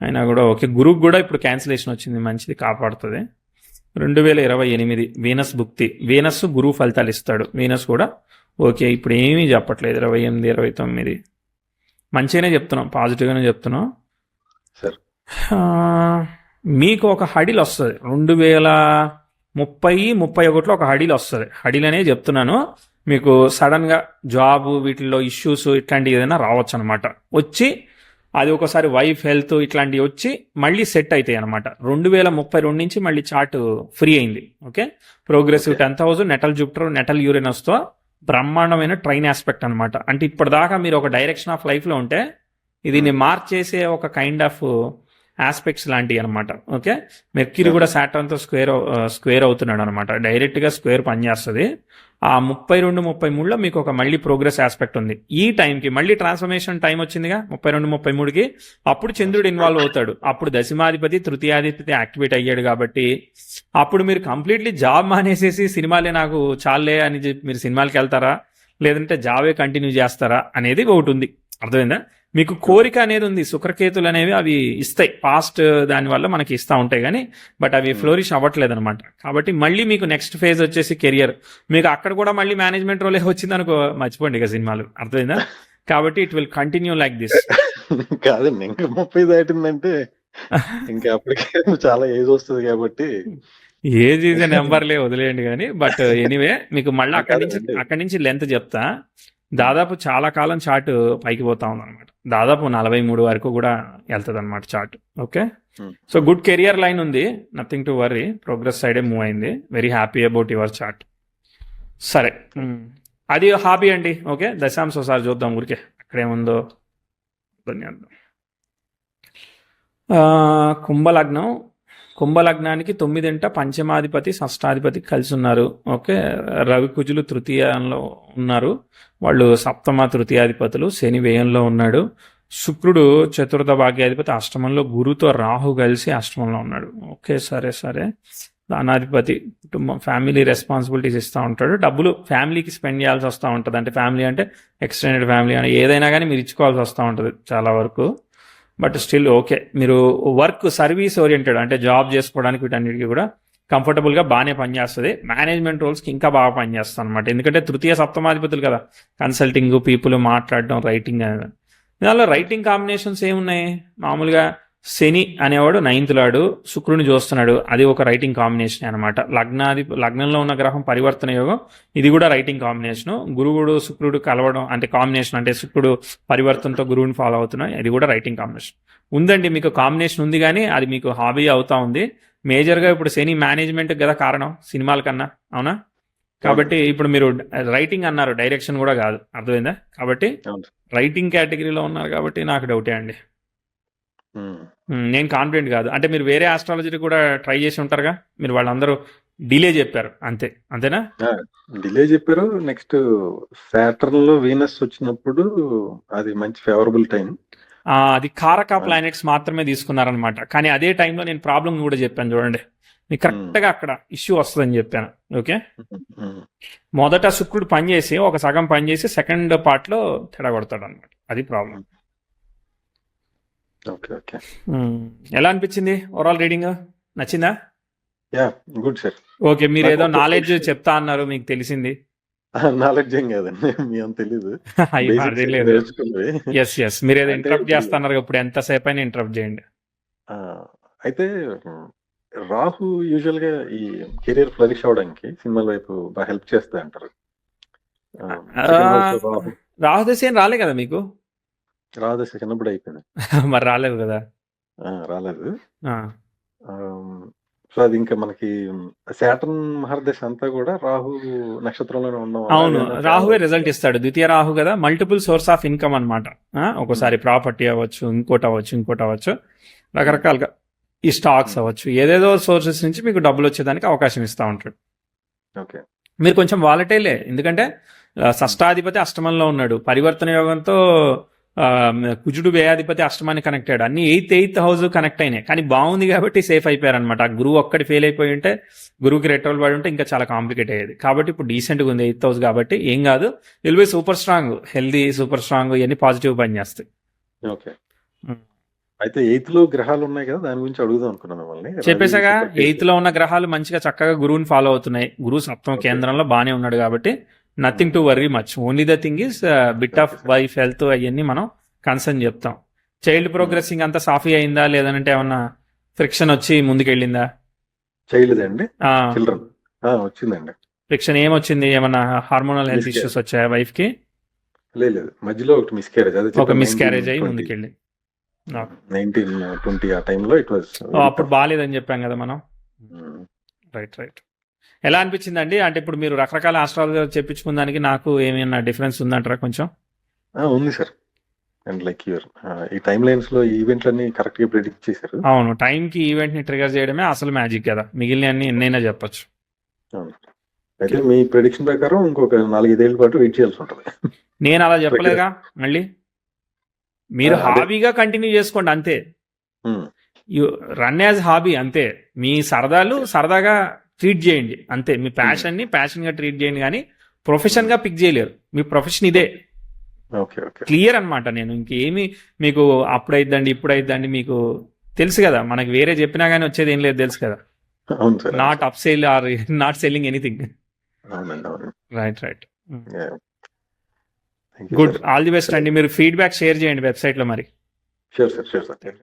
అయినా కూడా ఓకే. గురువుకు కూడా ఇప్పుడు క్యాన్సిలేషన్ వచ్చింది, మంచిది, కాపాడుతుంది. 2028 వీనస్ భుక్తి, వీనస్ గురువు ఫలితాలు ఇస్తాడు. వీనస్ కూడా ఓకే, ఇప్పుడు ఏమీ చెప్పట్లేదు. 28, 29 మంచిగానే చెప్తున్నాం, పాజిటివ్గానే చెప్తున్నాం. మీకు ఒక హడిల్ వస్తుంది 2030, 31లో ఒక హడిల్ వస్తుంది. హడిల్ అనే చెప్తున్నాను మీకు. సడన్గా జాబ్ వీటిల్లో ఇష్యూస్ ఇట్లాంటివి ఏదైనా రావచ్చు అనమాట. వచ్చి అది ఒకసారి వైఫ్ హెల్త్ ఇట్లాంటివి వచ్చి మళ్ళీ సెట్ అవుతాయి అనమాట. 2032 నుంచి మళ్ళీ చార్ట్ ఫ్రీ అయింది. Okay, progressive 10th house natal Jupiter natal యూరేనస్తో బ్రహ్మాండమైన ట్రైన్ ఆస్పెక్ట్ అనమాట. అంటే ఇప్పటిదాకా మీరు ఒక డైరెక్షన్ ఆఫ్ లైఫ్లో ఉంటే ఇది మార్చేసే ఒక కైండ్ ఆఫ్ ఆస్పెక్ట్స్ లాంటివి అనమాట. ఓకే, మెర్క్యూరీ కూడా సాటర్న్తో స్క్వేర్ అవుతున్నాడు అనమాట. డైరెక్ట్గా స్క్వేర్ పనిచేస్తుంది. ఆ 32, 33లో మీకు ఒక మళ్ళీ ప్రోగ్రెస్ ఆస్పెక్ట్ ఉంది. ఈ టైంకి మళ్ళీ ట్రాన్స్ఫర్మేషన్ టైం వచ్చిందిగా 32, 33కి. అప్పుడు చంద్రుడు ఇన్వాల్వ్ అవుతాడు. అప్పుడు దశమాధిపతి తృతీయాధిపతి యాక్టివేట్ అయ్యాడు కాబట్టి అప్పుడు మీరు కంప్లీట్లీ జాబ్ మానేసేసి సినిమాలే నాకు చాలే అని చెప్పి మీరు సినిమాలకి వెళ్తారా, లేదంటే జాబే కంటిన్యూ చేస్తారా అనేది ఒకటి ఉంది. అర్థమైందా? మీకు కోరిక అనేది ఉంది. శుక్రకేతులు అనేవి అవి ఇస్తాయి, పాస్ట్ దానివల్ల మనకి ఇస్తూ ఉంటాయి కానీ, బట్ అవి ఫ్లోరిష్ అవ్వట్లేదు అనమాట. కాబట్టి మళ్ళీ మీకు నెక్స్ట్ ఫేజ్ వచ్చేసి కెరియర్. మీకు అక్కడ కూడా మళ్ళీ మేనేజ్మెంట్ రోలే వచ్చింది అనుకో, మర్చిపోండి ఇక సినిమాలు. అర్థమైందా? కాబట్టి it will continue like this. కాదండి, ఇంకా 30 దాటిందంటే ఇంకా అప్పటికే చాలా ఏజ్ వస్తుంది కాబట్టి ఏజ్ ఈజ్ నెంబర్లే వదిలేయండి కానీ. బట్ ఎనీవే మీకు మళ్ళీ అక్కడి నుంచి లెంత్ చెప్తా. దాదాపు చాలా కాలం చార్ట్ పైకి పోతా ఉంది అనమాట. దాదాపు 43 వరకు కూడా వెళ్తుంది అనమాట chart. Okay, so good career line ఉంది, నథింగ్ టు వర్రీ. ప్రోగ్రెస్ సైడే మూవ్ అయింది. Very happy about your chart. సరే, అది హాబీ అండి. ఓకే, దశాంశ ఒకసారి చూద్దాం ఊరికే అక్కడేముందో. కుంభలగ్నం, కుంభలగ్నానికి 9 పంచమాధిపతి షష్టాధిపతి కలిసి ఉన్నారు. ఓకే, రవి కుజులు తృతీయంలో ఉన్నారు, వాళ్ళు సప్తమ తృతీయాధిపతులు. శని వ్యయంలో ఉన్నాడు. శుక్రుడు చతుర్థ భాగ్యాధిపతి అష్టమంలో, గురుతో రాహు కలిసి అష్టమంలో ఉన్నాడు. ఓకే, సరే సరే. ధనాధిపతి కుటుంబం, ఫ్యామిలీ రెస్పాన్సిబిలిటీస్ ఇస్తూ ఉంటాడు. డబ్బులు ఫ్యామిలీకి స్పెండ్ చేయాల్సి వస్తూ ఉంటుంది. అంటే ఫ్యామిలీ అంటే ఎక్స్టెండెడ్ ఫ్యామిలీ అని ఏదైనా కానీ మీరు ఇచ్చుకోవాల్సి వస్తూ ఉంటుంది చాలా వరకు. బట్ స్టిల్ ఓకే, మీరు వర్క్ సర్వీస్ ఓరియంటెడ్ అంటే జాబ్ చేసుకోవడానికి వీటన్నిటికీ కూడా కంఫర్టబుల్గా బాగానే పనిచేస్తుంది. మేనేజ్మెంట్ రోల్స్కి ఇంకా బాగా పనిచేస్తుంది అనమాట. ఎందుకంటే తృతీయ సప్తమాధిపతులు కదా, కన్సల్టింగ్, పీపుల్ మాట్లాడడం, రైటింగ్. దానిలో రైటింగ్ కాంబినేషన్స్ ఏమున్నాయి? మామూలుగా శని అనేవాడు 9th లాడు శుక్రుని చూస్తున్నాడు, అది ఒక రైటింగ్ కాంబినేషన్ అనమాట. లగ్నంలో ఉన్న గ్రహం పరివర్తన యోగం, ఇది కూడా రైటింగ్ కాంబినేషను. గురువుడు శుక్రుడు కలవడం అంటే కాంబినేషన్, అంటే శుక్రుడు పరివర్తనతో గురువుని ఫాలో అవుతున్నాయి, అది కూడా రైటింగ్ కాంబినేషన్ ఉందండి. మీకు కాంబినేషన్ ఉంది కానీ అది మీకు హాబీ అవుతా ఉంది. మేజర్గా ఇప్పుడు శని మేనేజ్మెంట్ కదా కారణం సినిమాల కన్నా, అవునా? కాబట్టి ఇప్పుడు మీరు రైటింగ్ అన్నారు, డైరెక్షన్ కూడా కాదు. అర్థమైందా? కాబట్టి రైటింగ్ కేటగిరీలో ఉన్నారు కాబట్టి నాకు డౌటే అండి. నేను కాన్ఫిడెంట్ కాదు. అంటే మీరు వేరే ఆస్ట్రాలజీ కూడా ట్రై చేసి ఉంటారుగా, మీరు వాళ్ళందరూ డిలే చెప్పారు అంతే, అంతేనా? డిలే చెప్పారు. నెక్స్ట్ సాటర్న్ లో వీనస్ వచ్చినప్పుడు అది మంచి ఫేవరబుల్ టైం. అది కారక ప్లానెట్స్ మాత్రమే తీసుకున్నారనమాట. కానీ అదే టైంలో నేను ప్రాబ్లం కూడా చెప్పాను చూడండి, మీకు కరెక్ట్గా అక్కడ ఇష్యూ వస్తుందని చెప్పాను. ఓకే, మొదట శుక్రుడు పనిచేసి ఒక సగం పనిచేసి సెకండ్ పార్ట్లో తేడా కొడతాడు అనమాట, అది ప్రాబ్లం. ఓకే ఓకే, ఎలా అనిపించింది ఓవరాల్ రీడింగ్? నచ్చిందా? Yeah, good sir. ఓకే, మీరు ఏదో నాలెడ్జ్ చెప్తా అన్నారు, మీకు తెలిసింది. నాలెడ్జ్ ఏం కాదండి, మీ అంత తెలీదు. ఎస్ ఎస్, మీరు ఏదో ఇంటరప్ట్ చేస్తున్నారు, ఇప్పుడు ఎంతసేపు అయినా ఇంటరప్ట్ చేయండి. అయితే రాహు యూజువల్ గా ఈ కెరీర్ ఫ్లరిష్ అవడానికి సినిమాల వైపు బాగా హెల్ప్ చేస్తా అంటారు. రాహు దశ ఏం రాలే కదా మీకు? రాదు సార్, చిన్నప్పుడు అయిపోయింది. మరి రాలేదు కదా. రాలేదు. ఆ, సో అది ఇంకా మనకి శాటర్న్ మహర్దశ అంతా కూడా రాహు నక్షత్రంలోనే ఉండడం వల్ల అవును, అదేమన్నా రాహువే ఫేవర్ రిజల్ట్ ఇస్తాడు. ద్వితీయ రాహు కదా, మల్టిపుల్ సోర్స్ ఆఫ్ ఇన్కమ్ అనమాట. ఒకసారి ప్రాపర్టీ అవ్వచ్చు, ఇంకోటి అవ్వచ్చు, రకరకాలుగా ఈ స్టాక్స్ అవ్వచ్చు, ఏదేదో సోర్సెస్ నుంచి మీకు డబ్బులు వచ్చేదానికి అవకాశం ఇస్తూ ఉంటాడు. ఓకే. మీరు కొంచెం వాలటైలే, ఎందుకంటే షష్టాధిపతి అష్టమంలో ఉన్నాడు, పరివర్తన యోగంతో కుజుడు వ్యయాధిపతి అష్టమాన్ని కనెక్ట్ అయ్యాడు, అన్ని ఎయిత్ హౌస్ కనెక్ట్ అయినాయి, కానీ బాగుంది కాబట్టి సేఫ్ అయిపోయారనమాట. గురువు ఒక్కటి ఫెయిల్ అయిపోయి ఉంటే, గురువుకి రెట్రోల్ పడి ఉంటే ఇంకా చాలా కాంప్లికేట్ అయ్యేది. కాబట్టి ఇప్పుడు డీసెంట్గా ఉంది 8th హౌస్ కాబట్టి ఏం కాదు, will be super strong, healthy, super strong, ఇవన్నీ పాజిటివ్ పని చేస్తాయి. ఓకే. అయితే 8th లో గ్రహాలు ఉన్నాయి కదా, దాని గురించి అడుగుదాం అనుకున్నాను మిమ్మల్ని. చెప్పేసాగా, 8th లో ఉన్న గ్రహాలు మంచిగా చక్కగా గురువుని ఫాలో అవుతున్నాయి. గురువు సప్తమ కేంద్రంలో బాగానే ఉన్నాడు కాబట్టి nothing to worry much. Only the thing is bit of wife health అవన్నీ మనం కన్సర్న్ చెప్తాం. చైల్డ్ ప్రోగ్రెసింగ్ అంతా సాఫీ అయిందా, లేదంటే ఏమన్నా ఫ్రిక్షన్ వచ్చి ముందుకెళ్ళిందా? చైల్డ్ అండి, చిల్డ్రన్ వచ్చిందండి. ఫ్రిక్షన్ ఏమొచ్చింది? ఏమన్నా హార్మోనల్ హెల్త్ Miscarriage. ఇష్యూస్ వచ్చాయా వైఫ్ కి? లేదు, మధ్యలో ఒకటి మిస్క్యారేజ్, అదే ఒక మిస్క్యారేజ్ అయ్యి 1920, ముందుకెళ్ళి 1920 ఆ టైంలో ఇట్ వాజ్ అప్పుడు బాగాలేదని చెప్పాం కదా మనం. రైట్. ఎలా అనిపించిందండి? అంటే ఇప్పుడు మీరు రకరకాల ఆస్ట్రాలజీ చెప్పించుకున్నానికి నాకు ఏమైనా డిఫరెన్స్ ఉందంటారా కొంచెం? ఉంది సార్. అండ్ లైక్ యూర్ ఈ టైమ్ లైన్స్ లో ఈవెంట్లన్నీ కరెక్ట్ గా ప్రెడిక్ట్ చేశారు. అవును, టైంకి ఈవెంట్ ని ట్రిగర్ చేయడమే అసలు మ్యాజిక్ కదా, మిగిలిన అన్ని ఎన్నైనా చెప్పొచ్చు. అవును. అయితే మీ ప్రెడిక్షన్ ప్రకారం ఇంకొక 4-5 ఏళ్ల పాటు వెయిట్ చేయాల్సి ఉంటుంది. నేను అలా చెప్పలేగా. మళ్ళీ మీరు అదే. హాబీగా కంటిన్యూ చేసుకోండి అంతే. యు రన్ యాజ్ హాబీ అంతే. మీ సరదాగా ట్రీట్ చేయండి అంతే. మీ ప్యాషన్ గా ట్రీట్ చేయండి, కానీ ప్రొఫెషన్ గా పిక్ చేయలేరు. మీ ప్రొఫెషన్ ఇదే, ఓకే. క్లియర్ అన్నమాట. నేను ఇంకేమి మీకు అప్పుడైద్దండి ఇప్పుడైద్దండి మీకు తెలుసు కదా, మనకి వేరే చెప్పినా కానీ వచ్చేది ఏం లేదు తెలుసు కదా. అవును sir. Not up sale are not selling anything. అవునండి, అవును. Right. Thank you good, sir. All the best అండి. మీరు ఫీడ్బ్యాక్ షేర్ చేయండి వెబ్సైట్ లో మరి. Sure sir.